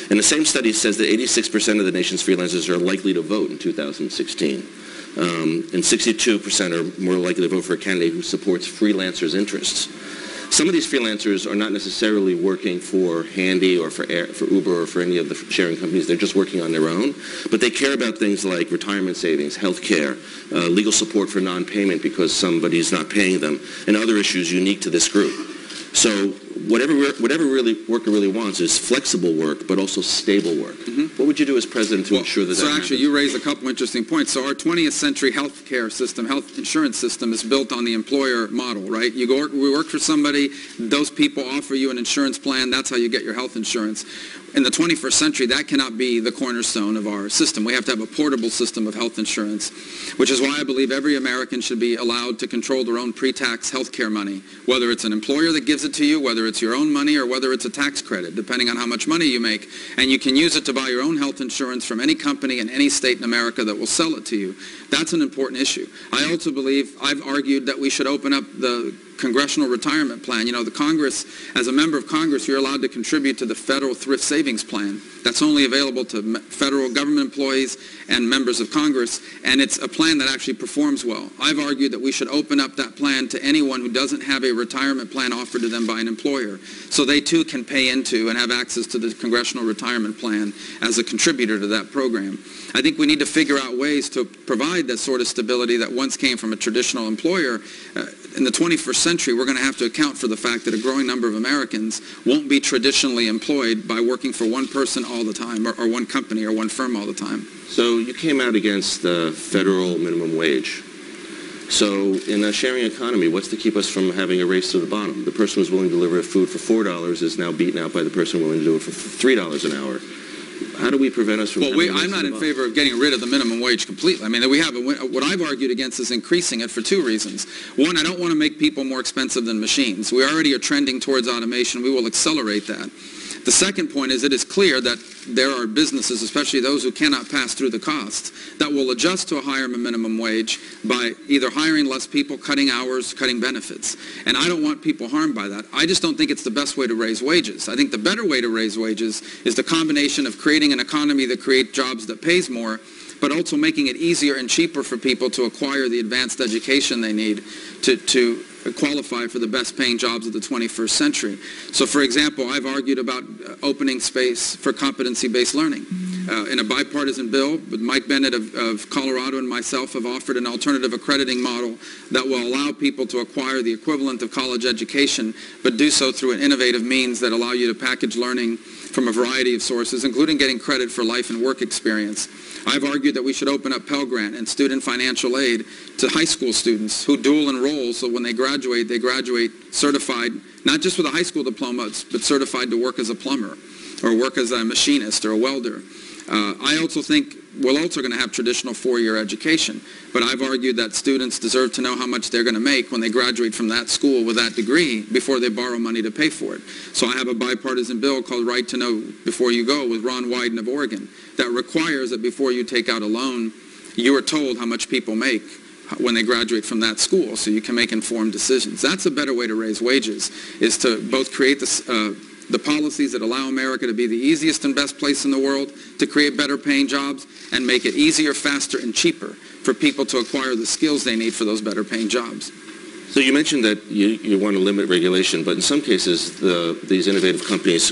And the same study says that 86% of the nation's freelancers are likely to vote in 2016. And 62% are more likely to vote for a candidate who supports freelancers' interests. Some of these freelancers are not necessarily working for Handy or for Uber or for any of the sharing companies. They're just working on their own. But they care about things like retirement savings, health care, legal support for non-payment because somebody's not paying them, and other issues unique to this group. So whatever worker really wants is flexible work, but also stable work. What would you do as president to ensure that So actually, you raised a couple interesting points. So our 20th century health care system, health insurance system, is built on the employer model, right? We work for somebody, those people offer you an insurance plan, that's how you get your health insurance. In the 21st century, that cannot be the cornerstone of our system. We have to have a portable system of health insurance, which is why I believe every American should be allowed to control their own pre-tax health care money, whether it's an employer that gives it to you, whether it's your own money, or whether it's a tax credit, depending on how much money you make. And you can use it to buy your own health insurance from any company in any state in America that will sell it to you. That's an important issue. I also believe, I've argued that we should open up the congressional retirement plan. You know, the Congress, as a member of Congress, you're allowed to contribute to the federal thrift savings plan. That's only available to federal government employees and members of Congress, and it's a plan that actually performs well. I've argued that we should open up that plan to anyone who doesn't have a retirement plan offered to them by an employer, so they too can pay into and have access to the congressional retirement plan as a contributor to that program. I think we need to figure out ways to provide that sort of stability that once came from a traditional employer. In the 21st century, we're going to have to account for the fact that a growing number of Americans won't be traditionally employed by working for one person all the time, or one company or one firm all the time. So you came out against the federal minimum wage. So in a sharing economy, what's to keep us from having a race to the bottom? The person who's willing to deliver food for $4 is now beaten out by the person willing to do it for $3 an hour. How do we prevent us from I'm not in favor of getting rid of the minimum wage completely. I mean, what I've argued against is increasing it for two reasons. One, I don't want to make people more expensive than machines. We already are trending towards automation. We will accelerate that. The second point is it is clear that there are businesses, especially those who cannot pass through the costs, that will adjust to a higher minimum wage by either hiring less people, cutting hours, cutting benefits. And I don't want people harmed by that. I just don't think it's the best way to raise wages. I think the better way to raise wages is the combination of creating an economy that creates jobs that pays more, but also making it easier and cheaper for people to acquire the advanced education they need to qualify for the best paying jobs of the 21st century. So for example, I've argued about opening space for competency-based learning. In a bipartisan bill, with Mike Bennett of Colorado and myself have offered an alternative accrediting model that will allow people to acquire the equivalent of college education, but do so through an innovative means that allow you to package learning from a variety of sources, including getting credit for life and work experience. I've argued that we should open up Pell Grant and student financial aid to high school students who dual enroll, so when they graduate certified, not just with a high school diploma, but certified to work as a plumber or work as a machinist or a welder. I also think we're also going to have traditional four-year education, but I've argued that students deserve to know how much they're going to make when they graduate from that school with that degree before they borrow money to pay for it. So I have a bipartisan bill called Right to Know Before You Go with Ron Wyden of Oregon that requires that before you take out a loan, you are told how much people make when they graduate from that school, so you can make informed decisions. That's a better way to raise wages, is to both create the policies that allow America to be the easiest and best place in the world to create better paying jobs, and make it easier, faster, and cheaper for people to acquire the skills they need for those better paying jobs. So you mentioned that you want to limit regulation, but in some cases these innovative companies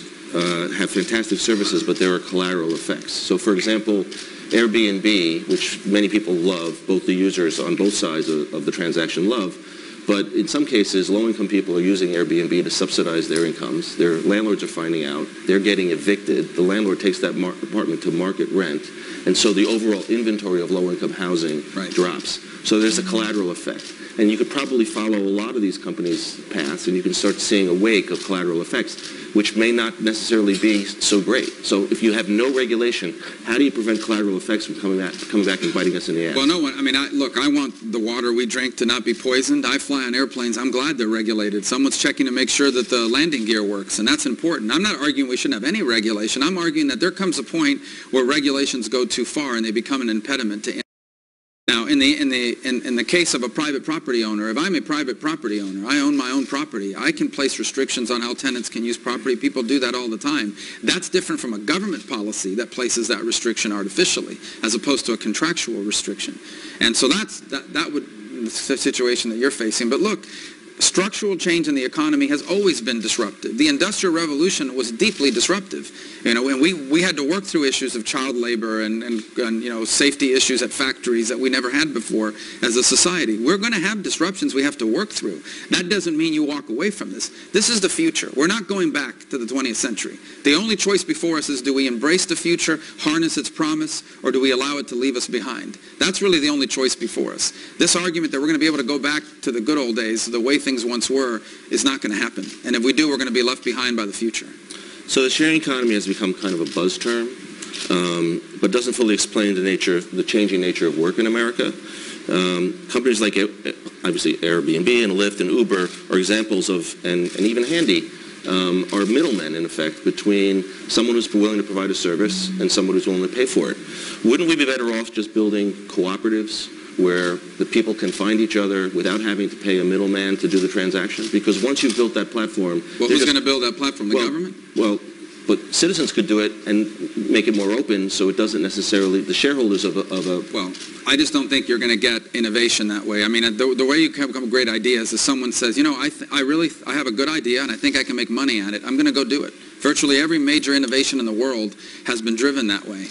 have fantastic services, but there are collateral effects. So for example, Airbnb, which many people love, both the users on both sides of the transaction love, but in some cases, low-income people are using Airbnb to subsidize their incomes. Their landlords are finding out. They're getting evicted. The landlord takes that apartment to market rent. And so the overall inventory of low-income housing drops. So there's a collateral effect. And you could probably follow a lot of these companies' paths, and you can start seeing a wake of collateral effects, which may not necessarily be so great. So if you have no regulation, how do you prevent collateral effects from coming back and biting us in the ass? Well, no one. I mean, look, I want the water we drink to not be poisoned. I fly on airplanes. I'm glad they're regulated. Someone's checking to make sure that the landing gear works, and that's important. I'm not arguing we shouldn't have any regulation. I'm arguing that there comes a point where regulations go too far and they become an impediment to. Now, in the case of a private property owner, if I'm a private property owner, I own my own property, I can place restrictions on how tenants can use property. People do that all the time. That's different from a government policy that places that restriction artificially, as opposed to a contractual restriction. And so that would the situation that you're facing. But look, structural change in the economy has always been disruptive. The Industrial Revolution was deeply disruptive. You know, and we had to work through issues of child labor and you know, safety issues at factories that we never had before as a society. We're going to have disruptions we have to work through. That doesn't mean you walk away from this. This is the future. We're not going back to the 20th century. The only choice before us is, do we embrace the future, harness its promise, or do we allow it to leave us behind? That's really the only choice before us. This argument that we're going to be able to go back to the good old days, the way things once were, is not going to happen. And if we do, we're going to be left behind by the future. So the sharing economy has become kind of a buzz term, but doesn't fully explain the changing nature of work in America. Companies like, obviously, Airbnb and Lyft and Uber are examples of, and even Handy, are middlemen, in effect, between someone who's willing to provide a service and someone who's willing to pay for it. Wouldn't we be better off just building cooperatives where the people can find each other without having to pay a middleman to do the transaction? Because once you've built that platform... Well, who's going to build that platform? The government? Well, but citizens could do it and make it more open, so it doesn't necessarily... The shareholders of a... Well, I just don't think you're going to get innovation that way. I mean, the way you come up with great ideas is someone says, you know, I have a good idea and I think I can make money at it. I'm going to go do it. Virtually every major innovation in the world has been driven that way.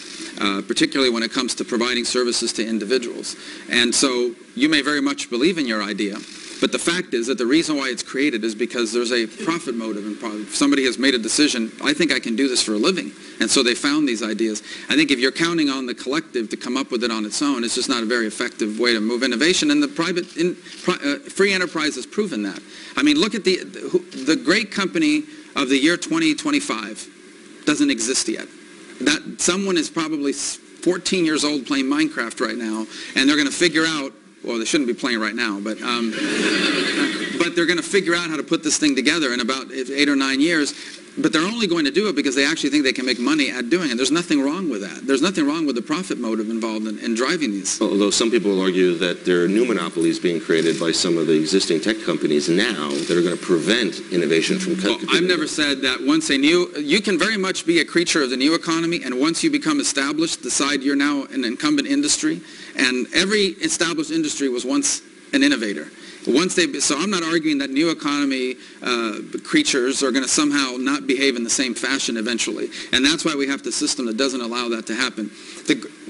Particularly when it comes to providing services to individuals. And so you may very much believe in your idea, but the fact is that the reason why it's created is because there's a profit motive. And somebody has made a decision, I think I can do this for a living. And so they found these ideas. I think if you're counting on the collective to come up with it on its own, it's just not a very effective way to move innovation. And the free enterprise has proven that. I mean, look at the great company of the year 2025 doesn't exist yet. That someone is probably 14 years old playing Minecraft right now, and they're going to figure out, well, they shouldn't be playing right now, but they're going to figure out how to put this thing together in about 8 or 9 years. But they're only going to do it because they actually think they can make money at doing it. There's nothing wrong with that. There's nothing wrong with the profit motive involved in driving these. Although some people will argue that there are new monopolies being created by some of the existing tech companies now that are going to prevent innovation from coming. I've never said that you can very much be a creature of the new economy, and once you become established, decide you're now an incumbent industry. And every established industry was once an innovator. So I'm not arguing that new economy creatures are going to somehow not behave in the same fashion eventually. And that's why we have the system that doesn't allow that to happen.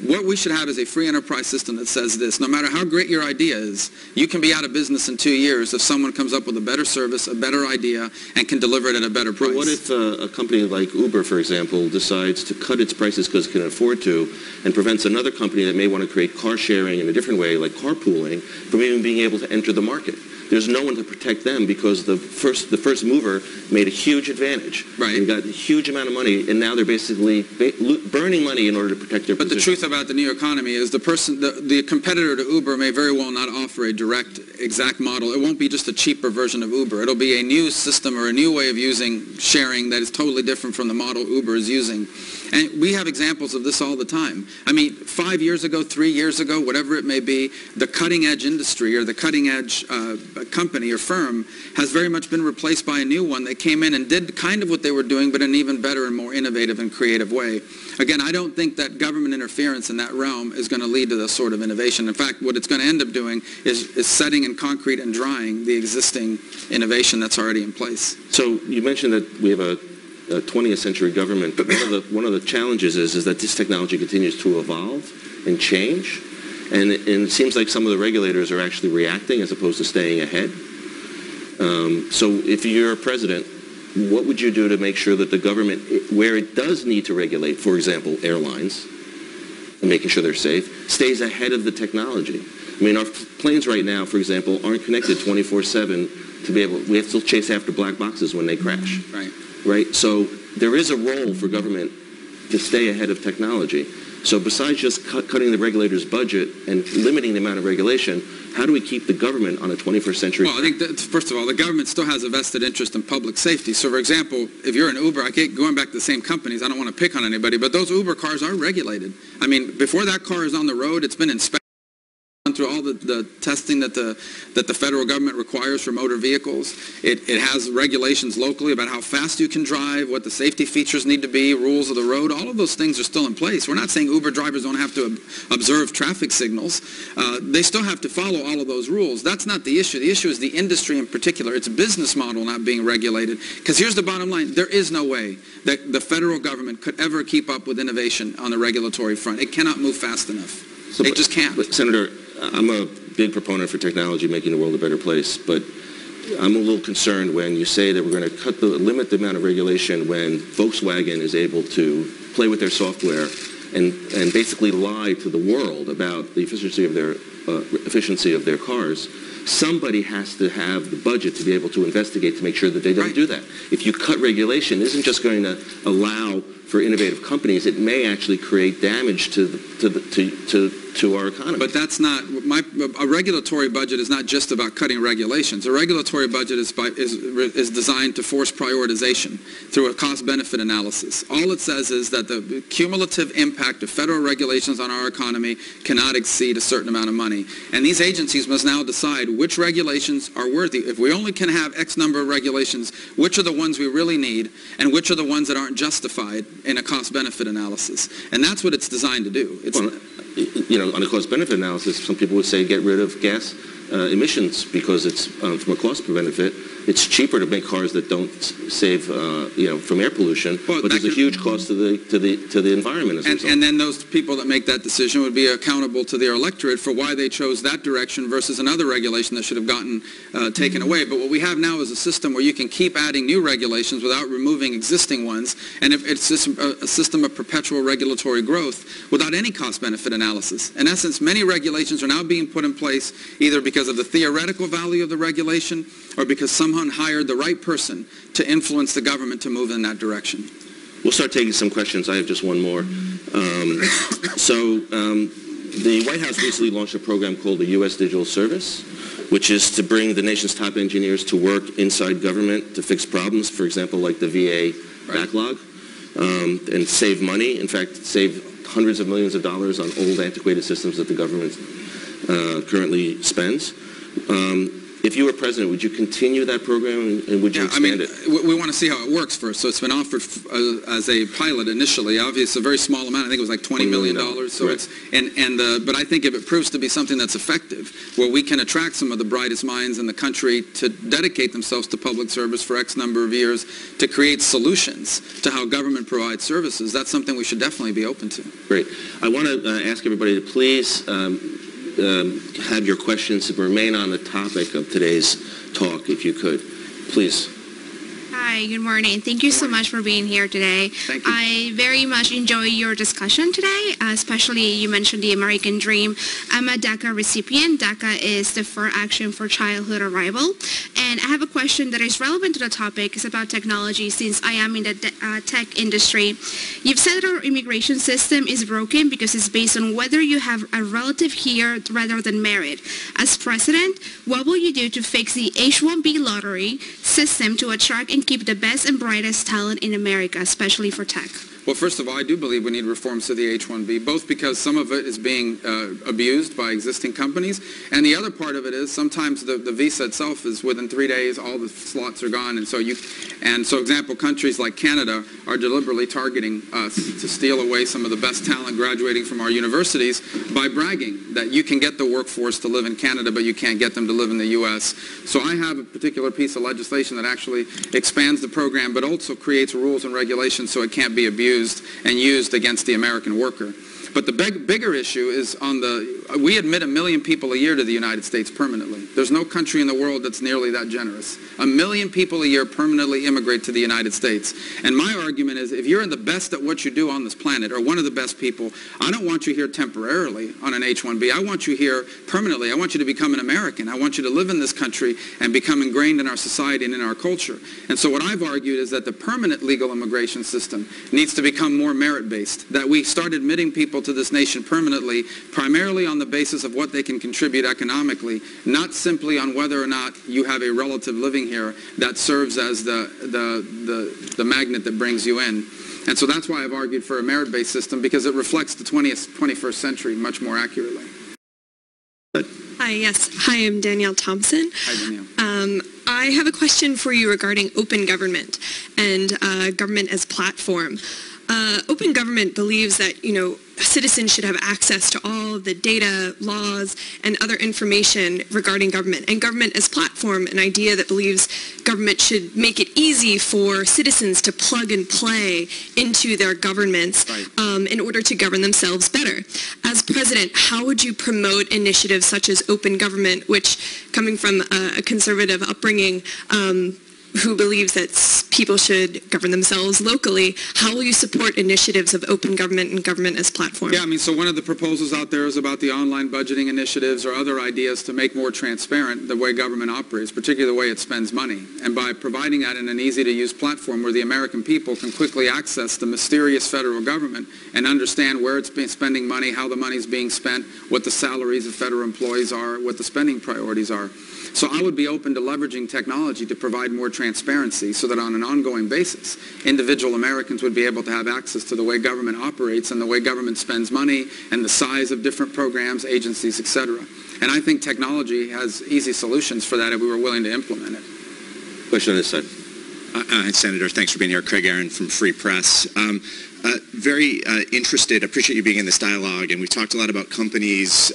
What we should have is a free enterprise system that says this: no matter how great your idea is, you can be out of business in 2 years if someone comes up with a better service, a better idea, and can deliver it at a better price. But what if a company like Uber, for example, decides to cut its prices because it can afford to, and prevents another company that may want to create car sharing in a different way, like carpooling, from even being able to enter the market? there's no one to protect them because the first mover made a huge advantage and got a huge amount of money, and now they're basically burning money in order to protect their position. But the truth about the new economy is the competitor to Uber may very well not offer a direct, exact model. It won't be just a cheaper version of Uber. It'll be a new system or a new way of using sharing that is totally different from the model Uber is using. And we have examples of this all the time. I mean, 5 years ago, 3 years ago, whatever it may be, the cutting-edge industry or the cutting-edge company or firm has very much been replaced by a new one that came in and did kind of what they were doing, but in an even better and more innovative and creative way. Again, I don't think that government interference in that realm is going to lead to this sort of innovation. In fact, what it's going to end up doing is setting in concrete and drying the existing innovation that's already in place. So you mentioned that we have a 20th century government, but one of the challenges is that this technology continues to evolve and change, and it seems like some of the regulators are actually reacting as opposed to staying ahead. So if you're president, what would you do to make sure that the government, where it does need to regulate, for example, airlines, and making sure they're safe, stays ahead of the technology? I mean, our planes right now, for example, aren't connected 24/7 to be able, we have to chase after black boxes when they crash. Right? So there is a role for government to stay ahead of technology. So besides just cutting the regulator's budget and limiting the amount of regulation, how do we keep the government on a 21st century? Well, I think that, first of all, the government still has a vested interest in public safety. So, for example, if you're an Uber, I keep going back to the same companies. I don't want to pick on anybody, but those Uber cars are regulated. I mean, before that car is on the road, it's been inspected through all the testing that the federal government requires for motor vehicles. It has regulations locally about how fast you can drive, what the safety features need to be, rules of the road. All of those things are still in place. We're not saying Uber drivers don't have to observe traffic signals. They still have to follow all of those rules. That's not the issue. The issue is the industry in particular. Its business model not being regulated. Because here's the bottom line. There is no way that the federal government could ever keep up with innovation on the regulatory front. It cannot move fast enough. It just can't. But Senator, I'm a big proponent for technology making the world a better place, but I'm a little concerned when you say that we're going to limit the amount of regulation when Volkswagen is able to play with their software and basically lie to the world about the efficiency of their cars. Somebody has to have the budget to be able to investigate to make sure that they don't do that. If you cut regulation, it isn't just going to allow for innovative companies. It may actually create damage to our economy. But that's not a regulatory budget is not just about cutting regulations. A regulatory budget is designed to force prioritization through a cost-benefit analysis. All it says is that the cumulative impact of federal regulations on our economy cannot exceed a certain amount of money. And these agencies must now decide which regulations are worthy. If we only can have X number of regulations, which are the ones we really need and which are the ones that aren't justified in a cost-benefit analysis. And that's what it's designed to do. On a cost-benefit analysis, some people would say get rid of gas emissions because it's from a cost benefit. It's cheaper to make cars that don't save, from air pollution, but there's a huge cost to the environment as a result. And then those people that make that decision would be accountable to their electorate for why they chose that direction versus another regulation that should have gotten taken away. But what we have now is a system where you can keep adding new regulations without removing existing ones, and it's just a system of perpetual regulatory growth without any cost-benefit analysis. In essence, many regulations are now being put in place either because of the theoretical value of the regulation or because someone hired the right person to influence the government to move in that direction. We'll start taking some questions. I have just one more. The White House recently launched a program called the U.S. Digital Service, which is to bring the nation's top engineers to work inside government to fix problems, for example, like the VA backlog, and save money. In fact, save hundreds of millions of dollars on old, antiquated systems that the government currently spends. If you were president, would you continue that program and would you expand it? We want to see how it works first. So it's been offered as a pilot initially. Obviously, it's a very small amount. I think it was like $20 million. So right. But I think if it proves to be something that's effective, where we can attract some of the brightest minds in the country to dedicate themselves to public service for X number of years to create solutions to how government provides services, that's something we should definitely be open to. Great. I want to ask everybody to please have your questions remain on the topic of today's talk, if you could. Please. Hi, Hi, good morning. Thank you so much for being here today. Thank you. I very much enjoy your discussion today, especially you mentioned the American dream. I'm a DACA recipient. DACA is Deferred Action for Childhood Arrival. And I have a question that is relevant to the topic. It's about technology, since I am in the tech industry. You've said that our immigration system is broken because it's based on whether you have a relative here rather than merit. As president, what will you do to fix the H-1B lottery system to attract and keep the best and brightest talent in America, especially for tech? Well, first of all, I do believe we need reforms to the H-1B, both because some of it is being abused by existing companies, and the other part of it is sometimes the visa itself is within 3 days, all the slots are gone, and so example, countries like Canada are deliberately targeting us to steal away some of the best talent graduating from our universities by bragging that you can get the workforce to live in Canada, but you can't get them to live in the U.S. So I have a particular piece of legislation that actually expands the program, but also creates rules and regulations so it can't be abused and used against the American worker. But the bigger issue is we admit 1 million people a year to the United States permanently. There's no country in the world that's nearly that generous. 1 million people a year permanently immigrate to the United States. And my argument is, if you're the best at what you do on this planet, or one of the best people, I don't want you here temporarily on an H-1B. I want you here permanently. I want you to become an American. I want you to live in this country and become ingrained in our society and in our culture. And so what I've argued is that the permanent legal immigration system needs to become more merit-based, that we start admitting people to this nation permanently, primarily on the basis of what they can contribute economically, not simply on whether or not you have a relative living here that serves as the magnet that brings you in. And so that's why I've argued for a merit-based system, because it reflects the 21st century much more accurately. Hi, yes. Hi, I'm Danielle Thompson. Hi, Danielle. I have a question for you regarding open government and government as platform. Open government believes that, citizens should have access to all the data, laws, and other information regarding government. And government as platform, an idea that believes government should make it easy for citizens to plug and play into their governments in order to govern themselves better. As president, how would you promote initiatives such as open government, which, coming from a conservative upbringing, who believes that people should govern themselves locally, how will you support initiatives of open government and government as platform? Yeah, so one of the proposals out there is about the online budgeting initiatives or other ideas to make more transparent the way government operates, particularly the way it spends money. And by providing that in an easy-to-use platform where the American people can quickly access the mysterious federal government and understand where it's been spending money, how the money's being spent, what the salaries of federal employees are, what the spending priorities are. So I would be open to leveraging technology to provide more transparency so that on an ongoing basis, individual Americans would be able to have access to the way government operates and the way government spends money and the size of different programs, agencies, etc. And I think technology has easy solutions for that if we were willing to implement it. Question on this side. Hi, Senator. Thanks for being here. Craig Aaron from Free Press. Very interested, appreciate you being in this dialogue, and we've talked a lot about companies.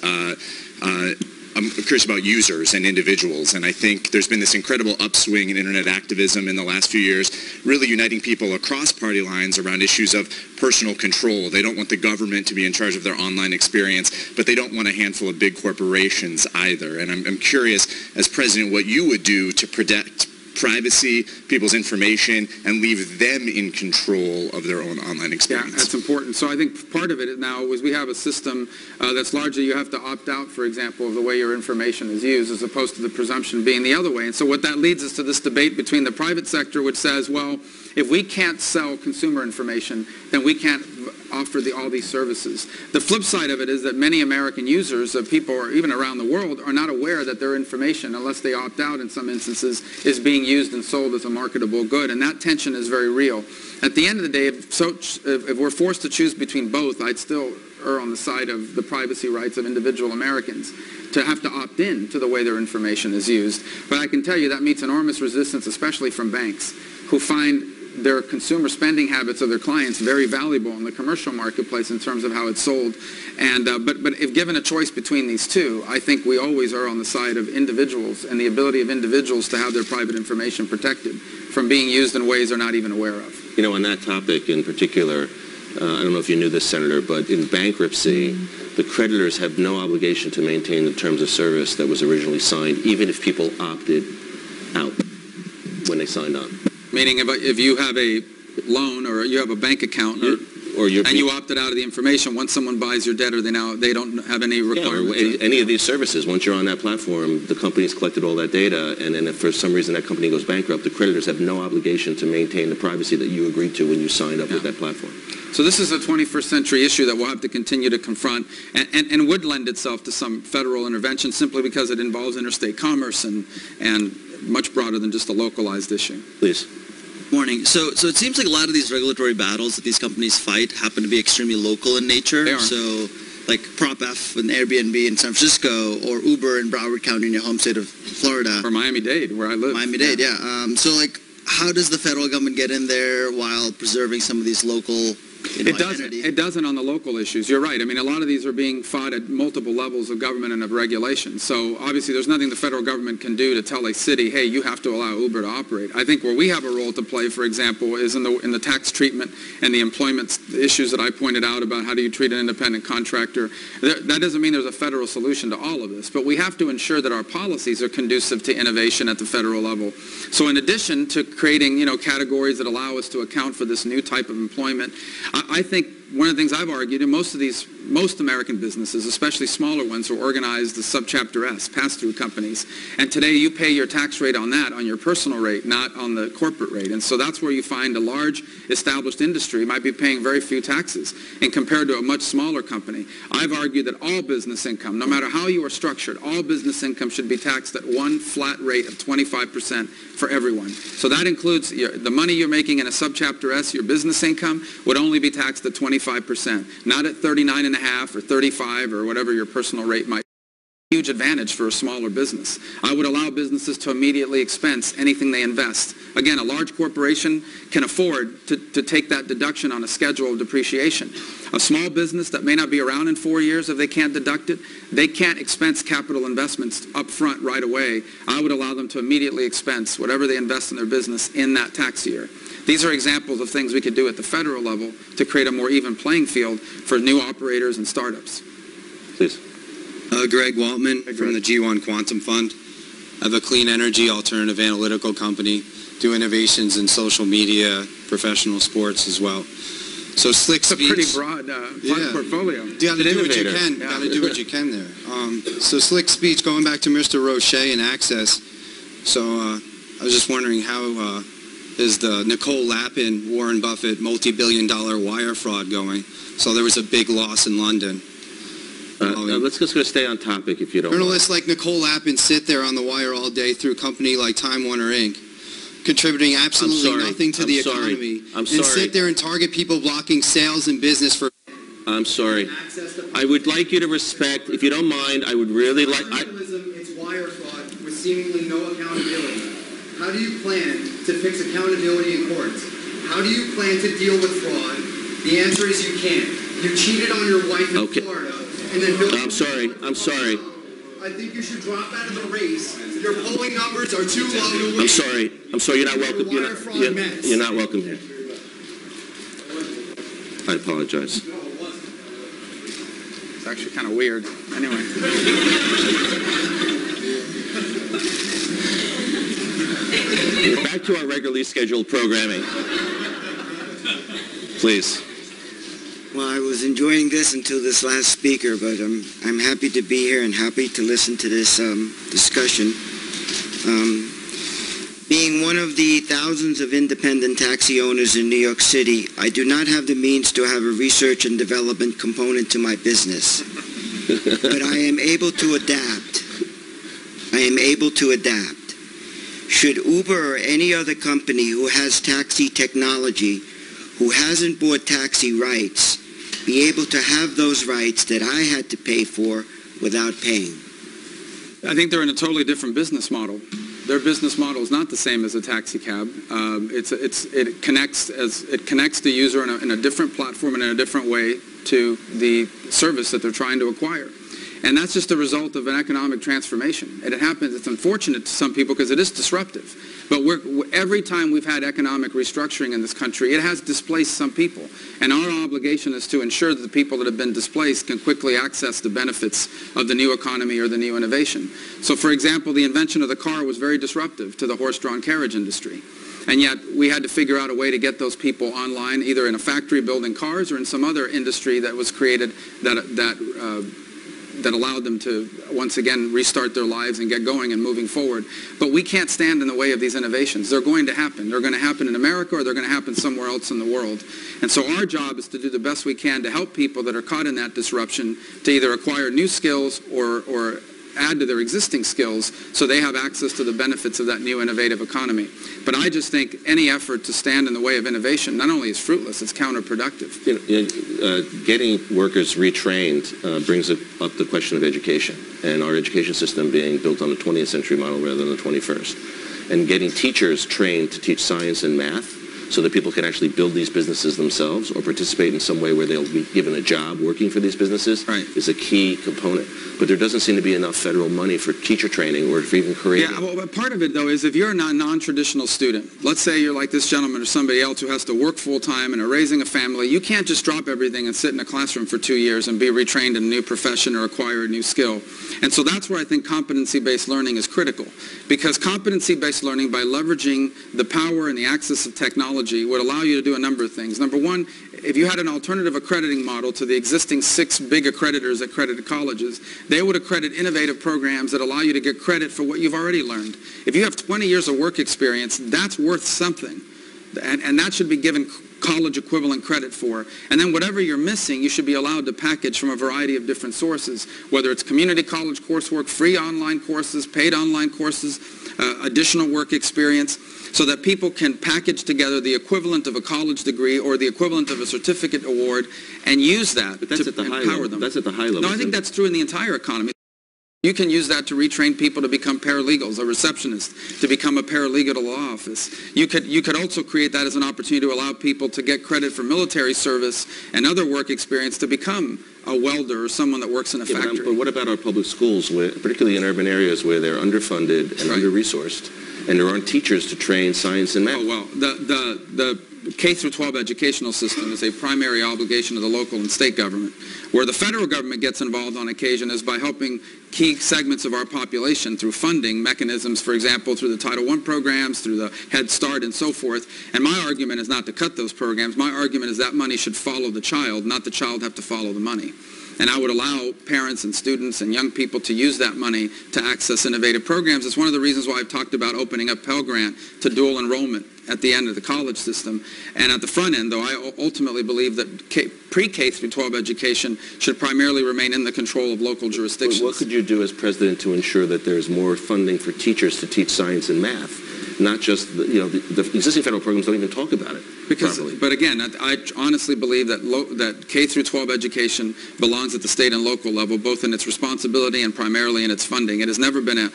I'm curious about users and individuals, and I think there's been this incredible upswing in internet activism in the last few years, really uniting people across party lines around issues of personal control. They don't want the government to be in charge of their online experience, but they don't want a handful of big corporations either. And I'm curious, as president, what you would do to protect privacy, people's information, and leave them in control of their own online experience. Yeah, that's important. So I think part of it now is we have a system that's largely you have to opt out, for example, of the way your information is used, as opposed to the presumption being the other way. And so what that leads us to this debate between the private sector, which says, well, if we can't sell consumer information, then we can't offer all these services. The flip side of it is that many American users, people or even around the world, are not aware that their information, unless they opt out in some instances, is being used and sold as a marketable good. And that tension is very real. At the end of the day, if we're forced to choose between both, I'd still err on the side of the privacy rights of individual Americans to have to opt in to the way their information is used. But I can tell you that meets enormous resistance, especially from banks, who find their consumer spending habits of their clients very valuable in the commercial marketplace in terms of how it's sold. And but if given a choice between these two, I think we always are on the side of individuals and the ability of individuals to have their private information protected from being used in ways they're not even aware of. You know, on that topic in particular, I don't know if you knew this, Senator, but in bankruptcy, the creditors have no obligation to maintain the terms of service that was originally signed, even if people opted out when they signed on. Meaning if you have a loan or you have a bank account and you opted out of the information, once someone buys your debt, they don't have any requirement. Any of these services, once you're on that platform, the company's collected all that data, and then if for some reason that company goes bankrupt, the creditors have no obligation to maintain the privacy that you agreed to when you signed up with that platform. So this is a 21st century issue that we'll have to continue to confront and would lend itself to some federal intervention simply because it involves interstate commerce and much broader than just a localized issue. Please. Morning. So it seems like a lot of these regulatory battles that these companies fight happen to be extremely local in nature. They are. So like Prop F and Airbnb in San Francisco, or Uber in Broward County in your home state of Florida. Or Miami-Dade, where I live. Miami-Dade, yeah. So like, how does the federal government get in there while preserving some of these local identity? It doesn't on the local issues. You're right. I mean, a lot of these are being fought at multiple levels of government and of regulation. So obviously there's nothing the federal government can do to tell a city, hey, you have to allow Uber to operate. I think where we have a role to play, for example, is in the tax treatment and the employment issues that I pointed out about how do you treat an independent contractor. That doesn't mean there's a federal solution to all of this, but we have to ensure that our policies are conducive to innovation at the federal level. So in addition to creating, categories that allow us to account for this new type of employment, I think one of the things I've argued, and most American businesses, especially smaller ones, are organized as Subchapter S, pass-through companies. And today you pay your tax rate on that, on your personal rate, not on the corporate rate. And so that's where you find a large established industry might be paying very few taxes and compared to a much smaller company. I've argued that all business income, no matter how you are structured, all business income should be taxed at one flat rate of 25% for everyone. So that includes the money you're making in a Subchapter S, your business income would only be taxed at 25%, not at 39.5 or 35 or whatever your personal rate might be. Huge advantage for a smaller business. I would allow businesses to immediately expense anything they invest. Again, a large corporation can afford to take that deduction on a schedule of depreciation. A small business that may not be around in 4 years, if they can't deduct it, they can't expense capital investments up front right away. I would allow them to immediately expense whatever they invest in their business in that tax year. These are examples of things we could do at the federal level to create a more even playing field for new operators and startups. Please. Greg Waltman from the G1 Quantum Fund. I have a clean energy alternative analytical company, do innovations in social media, professional sports as well. So Slick Speech. It's a pretty broad portfolio. You got to do what you can. Yeah. Got to do what you can there. So Slick Speech, going back to Mr. Roche and Access. So I was just wondering how is the Nicole Lapin, Warren Buffett, multi-billion-dollar wire fraud going? So there was a big loss in London. Let's just stay on topic if you don't Journalists like Nicole Lapin sit there on the wire all day through a company like Time Warner Inc., contributing absolutely nothing to the economy. I'm sorry. And sit there and target people blocking sales and business for... I'm sorry. I would like you to respect, if you don't mind, I would really like... Journalism, it's wire fraud with seemingly no accountability. How do you plan to fix accountability in courts? How do you plan to deal with fraud? The answer is you can't. You cheated on your wife in Florida. And then I'm sorry. I think you should drop out of the race. Your polling numbers are too low to win. I'm sorry. You're not welcome. You're not welcome here. I apologize. It's actually kind of weird. Anyway. Back to our regularly scheduled programming. Please. Well, I was enjoying this until this last speaker, but I'm happy to be here and happy to listen to this discussion. Being one of the thousands of independent taxi owners in New York City, I do not have the means to have a research and development component to my business. But I am able to adapt. Should Uber or any other company who has taxi technology, who hasn't bought taxi rights, be able to have those rights that I had to pay for without paying? I think they're in a totally different business model. Their business model is not the same as a taxi cab. It connects the user in a different platform and in a different way to the service that they're trying to acquire. And that's just a result of an economic transformation. And it happens, it's unfortunate to some people because it is disruptive. But every time we've had economic restructuring in this country, it has displaced some people. And our obligation is to ensure that the people that have been displaced can quickly access the benefits of the new economy or the new innovation. So for example, the invention of the car was very disruptive to the horse-drawn carriage industry. And yet we had to figure out a way to get those people online, either in a factory building cars or in some other industry that was created that allowed them to, once again, restart their lives and get going and moving forward. But we can't stand in the way of these innovations. They're going to happen. They're going to happen in America, or they're going to happen somewhere else in the world. And so our job is to do the best we can to help people that are caught in that disruption to either acquire new skills or add to their existing skills so they have access to the benefits of that new innovative economy. But I just think any effort to stand in the way of innovation not only is fruitless, it's counterproductive. Getting workers retrained brings up the question of education and our education system being built on the 20th century model rather than the 21st. And getting teachers trained to teach science and math so that people can actually build these businesses themselves or participate in some way where they'll be given a job working for these businesses is a key component. But there doesn't seem to be enough federal money for teacher training or for even creating. Yeah, well, but part of it, though, is if you're a non-traditional student, let's say you're like this gentleman or somebody else who has to work full-time and are raising a family, you can't just drop everything and sit in a classroom for 2 years and be retrained in a new profession or acquire a new skill. And so that's where I think competency-based learning is critical, because competency-based learning, by leveraging the power and the access of technology, would allow you to do a number of things. Number one, if you had an alternative accrediting model to the existing 6 big accreditors at accredited colleges, they would accredit innovative programs that allow you to get credit for what you've already learned. If you have 20 years of work experience, that's worth something. And that should be given college equivalent credit for. And then whatever you're missing, you should be allowed to package from a variety of different sources, whether it's community college coursework, free online courses, paid online courses, additional work experience, so that people can package together the equivalent of a college degree or the equivalent of a certificate award and use that to empower them. That's at the high level. No, I think that's true in the entire economy. You can use that to retrain people to become paralegals, a receptionist, to become a paralegal at a law office. You could also create that as an opportunity to allow people to get credit for military service and other work experience to become a welder or someone that works in a factory. But what about our public schools, particularly in urban areas where they're underfunded and under-resourced, and there aren't teachers to train science and math? Oh, well, the K-12 educational system is a primary obligation of the local and state government. Where the federal government gets involved on occasion is by helping key segments of our population through funding mechanisms, for example, through the Title I programs, through the Head Start and so forth. And my argument is not to cut those programs. My argument is that money should follow the child, not the child have to follow the money. And I would allow parents and students and young people to use that money to access innovative programs. It's one of the reasons why I've talked about opening up Pell Grant to dual enrollment at the end of the college system. And at the front end, though, I ultimately believe that pre-K through 12 education should primarily remain in the control of local jurisdictions. What could you do as president to ensure that there's more funding for teachers to teach science and math? Not just, the existing federal programs don't even talk about it properly. But again, I honestly believe that K through 12 education belongs at the state and local level, both in its responsibility and primarily in its funding. It has never been a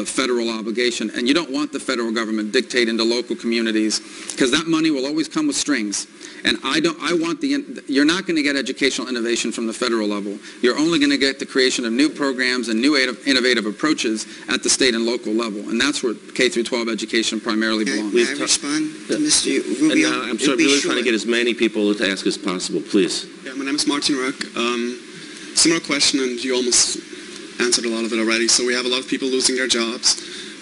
federal obligation, and you don't want the federal government dictating to local communities, because that money will always come with strings. And you're not going to get educational innovation from the federal level. You're only going to get the creation of new programs and new innovative approaches at the state and local level. And that's where K through 12 education primarily belongs. May I respond to Mr. Rubio? I'm sorry, really trying to get as many people to ask as possible, please. Yeah, my name is Martin Rook. Similar question, and you almost answered a lot of it already. So we have a lot of people losing their jobs.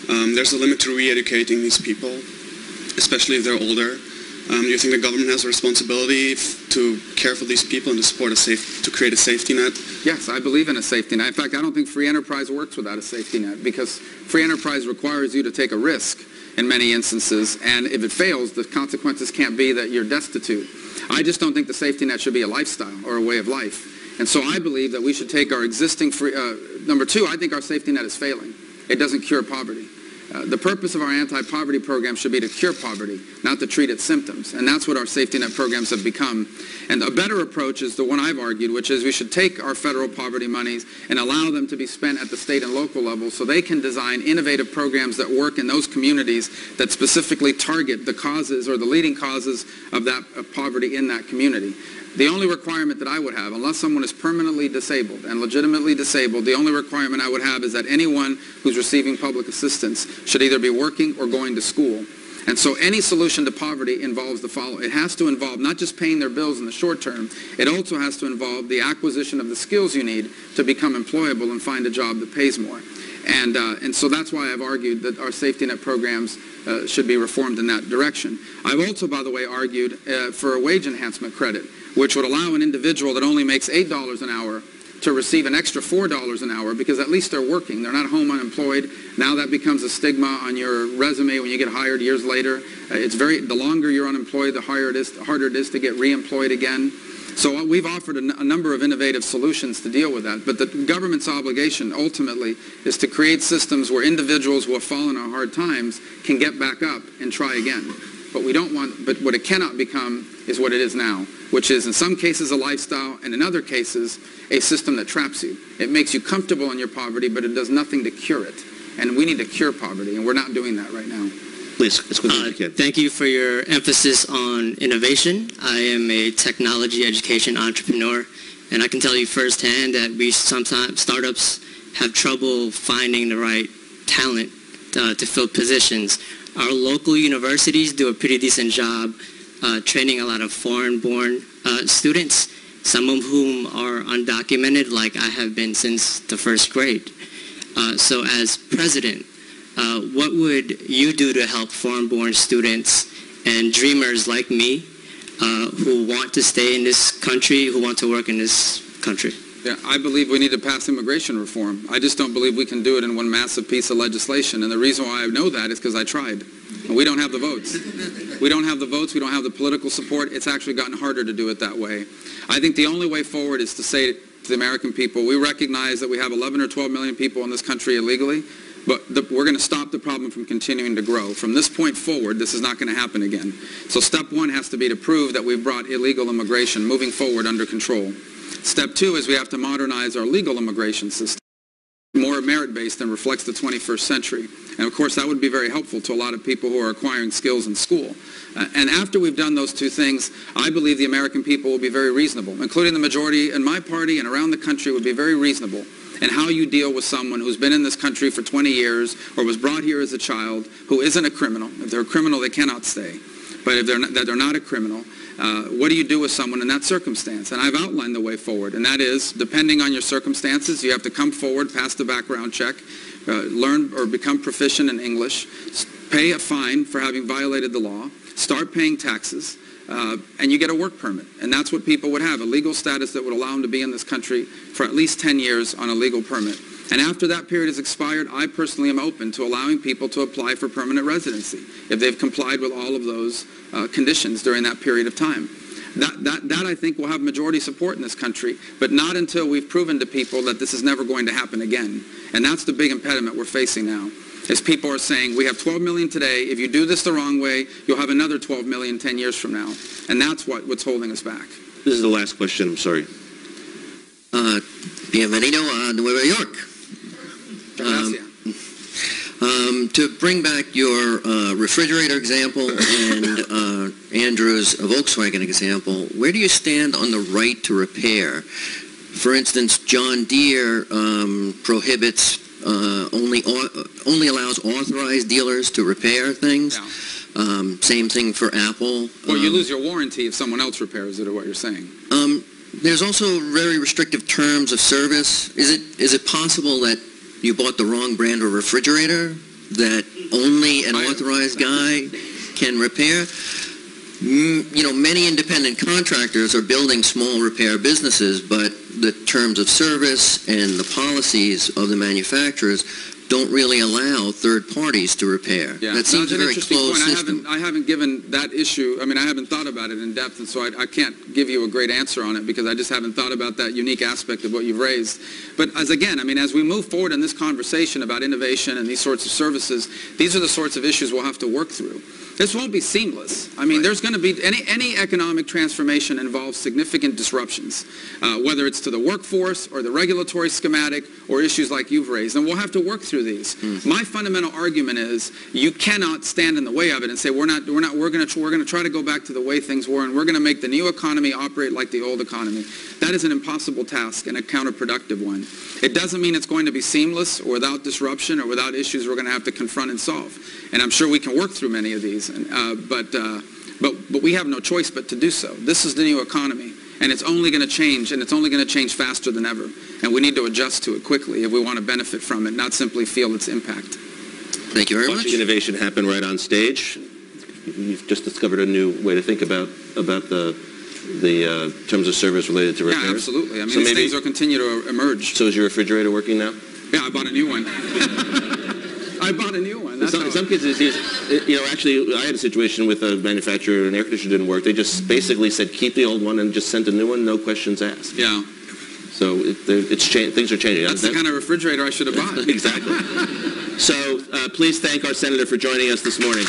There's a limit to re-educating these people, especially if they're older. Do you think the government has a responsibility to care for these people and to support to create a safety net? Yes, I believe in a safety net. In fact, I don't think free enterprise works without a safety net, because free enterprise requires you to take a risk in many instances, and if it fails, the consequences can't be that you're destitute. I just don't think the safety net should be a lifestyle or a way of life. And so I believe that we should take our existing number two, I think our safety net is failing. It doesn't cure poverty. The purpose of our anti-poverty program should be to cure poverty, not to treat its symptoms. And that's what our safety net programs have become. And a better approach is the one I've argued, which is we should take our federal poverty monies and allow them to be spent at the state and local level so they can design innovative programs that work in those communities that specifically target the causes or the leading causes of poverty in that community. The only requirement that I would have, unless someone is permanently disabled and legitimately disabled, the only requirement I would have is that anyone who's receiving public assistance should either be working or going to school. And so any solution to poverty involves the following. It has to involve not just paying their bills in the short term, it also has to involve the acquisition of the skills you need to become employable and find a job that pays more. And so that's why I've argued that our safety net programs should be reformed in that direction. I've also, by the way, argued for a wage enhancement credit, which would allow an individual that only makes $8 an hour to receive an extra $4 an hour, because at least they're working. They're not home unemployed. Now that becomes a stigma on your resume when you get hired years later. The longer you're unemployed, the harder it is to get reemployed again. So we've offered a number of innovative solutions to deal with that. But the government's obligation ultimately is to create systems where individuals who have fallen on hard times can get back up and try again. But what it cannot become is what it is now, which is in some cases a lifestyle, and in other cases a system that traps you. It makes you comfortable in your poverty, but it does nothing to cure it. And we need to cure poverty, and we're not doing that right now. Please, as quickly as you can. Thank you for your emphasis on innovation. I am a technology education entrepreneur, and I can tell you firsthand that sometimes startups have trouble finding the right talent to fill positions. Our local universities do a pretty decent job training a lot of foreign-born students, some of whom are undocumented, like I have been since the first grade. So as president, what would you do to help foreign-born students and dreamers like me who want to stay in this country, who want to work in this country? Yeah, I believe we need to pass immigration reform. I just don't believe we can do it in one massive piece of legislation. And the reason why I know that is because I tried. And we don't have the votes. We don't have the votes. We don't have the political support. It's actually gotten harder to do it that way. I think the only way forward is to say to the American people, we recognize that we have 11 or 12 million people in this country illegally, but we're going to stop the problem from continuing to grow. From this point forward, this is not going to happen again. So step one has to be to prove that we've brought illegal immigration moving forward under control. Step two is we have to modernize our legal immigration system, more merit-based and reflects the 21st century. And of course, that would be very helpful to a lot of people who are acquiring skills in school. And after we've done those two things, I believe the American people will be very reasonable, including the majority in my party and around the country would be very reasonable in how you deal with someone who's been in this country for 20 years or was brought here as a child who isn't a criminal. If they're a criminal, they cannot stay. But if they're not a criminal, what do you do with someone in that circumstance? And I've outlined the way forward, and that is, depending on your circumstances, you have to come forward, pass the background check, learn or become proficient in English, pay a fine for having violated the law, start paying taxes, and you get a work permit. And that's what people would have, a legal status that would allow them to be in this country for at least 10 years on a legal permit. And after that period has expired, I personally am open to allowing people to apply for permanent residency if they've complied with all of those conditions during that period of time. That I think will have majority support in this country, but not until we've proven to people that this is never going to happen again. And that's the big impediment we're facing now, is people are saying, we have 12 million today, if you do this the wrong way, you'll have another 12 million 10 years from now. And that's what's holding us back. This is the last question, I'm sorry. Bienvenido a Nueva York. To bring back your refrigerator example and Andrew's Volkswagen example, where do you stand on the right to repair? For instance, John Deere prohibits, only allows authorized dealers to repair things. Yeah. Same thing for Apple. Well, you lose your warranty if someone else repairs it, or what you're saying. There's also very restrictive terms of service. Is it possible that you bought the wrong brand of refrigerator that only an authorized guy can repair? You know, many independent contractors are building small repair businesses, but the terms of service and the policies of the manufacturers don't really allow third parties to repair. Yeah. That seems a very closed system. I haven't given that issue, I mean, I haven't thought about it in depth, and so I can't give you a great answer on it because I just haven't thought about that unique aspect of what you've raised. But as we move forward in this conversation about innovation and these sorts of services, these are the sorts of issues we'll have to work through. This won't be seamless. I mean, there's going to be, any economic transformation involves significant disruptions, whether it's to the workforce or the regulatory schematic or issues like you've raised, and we'll have to work through these. My fundamental argument is you cannot stand in the way of it and say we're going to try to go back to the way things were and we're going to make the new economy operate like the old economy. That is an impossible task and a counterproductive one. It doesn't mean it's going to be seamless or without disruption or without issues we're going to have to confront and solve. And I'm sure we can work through many of these, but we have no choice but to do so. This is the new economy. And it's only going to change, and it's only going to change faster than ever. And we need to adjust to it quickly if we want to benefit from it, not simply feel its impact. Thank you very much. Watching innovation happen right on stage. You've just discovered a new way to think about the terms of service related to repairs. Yeah, absolutely. I mean, so these things will continue to emerge. So is your refrigerator working now? Yeah, I bought a new one. I bought a new one. In some cases, actually, I had a situation with a manufacturer, an air conditioner didn't work. They just basically said, keep the old one and just sent a new one, no questions asked. Yeah. So things are changing. That's the kind of refrigerator I should have bought. Exactly. So please thank our senator for joining us this morning.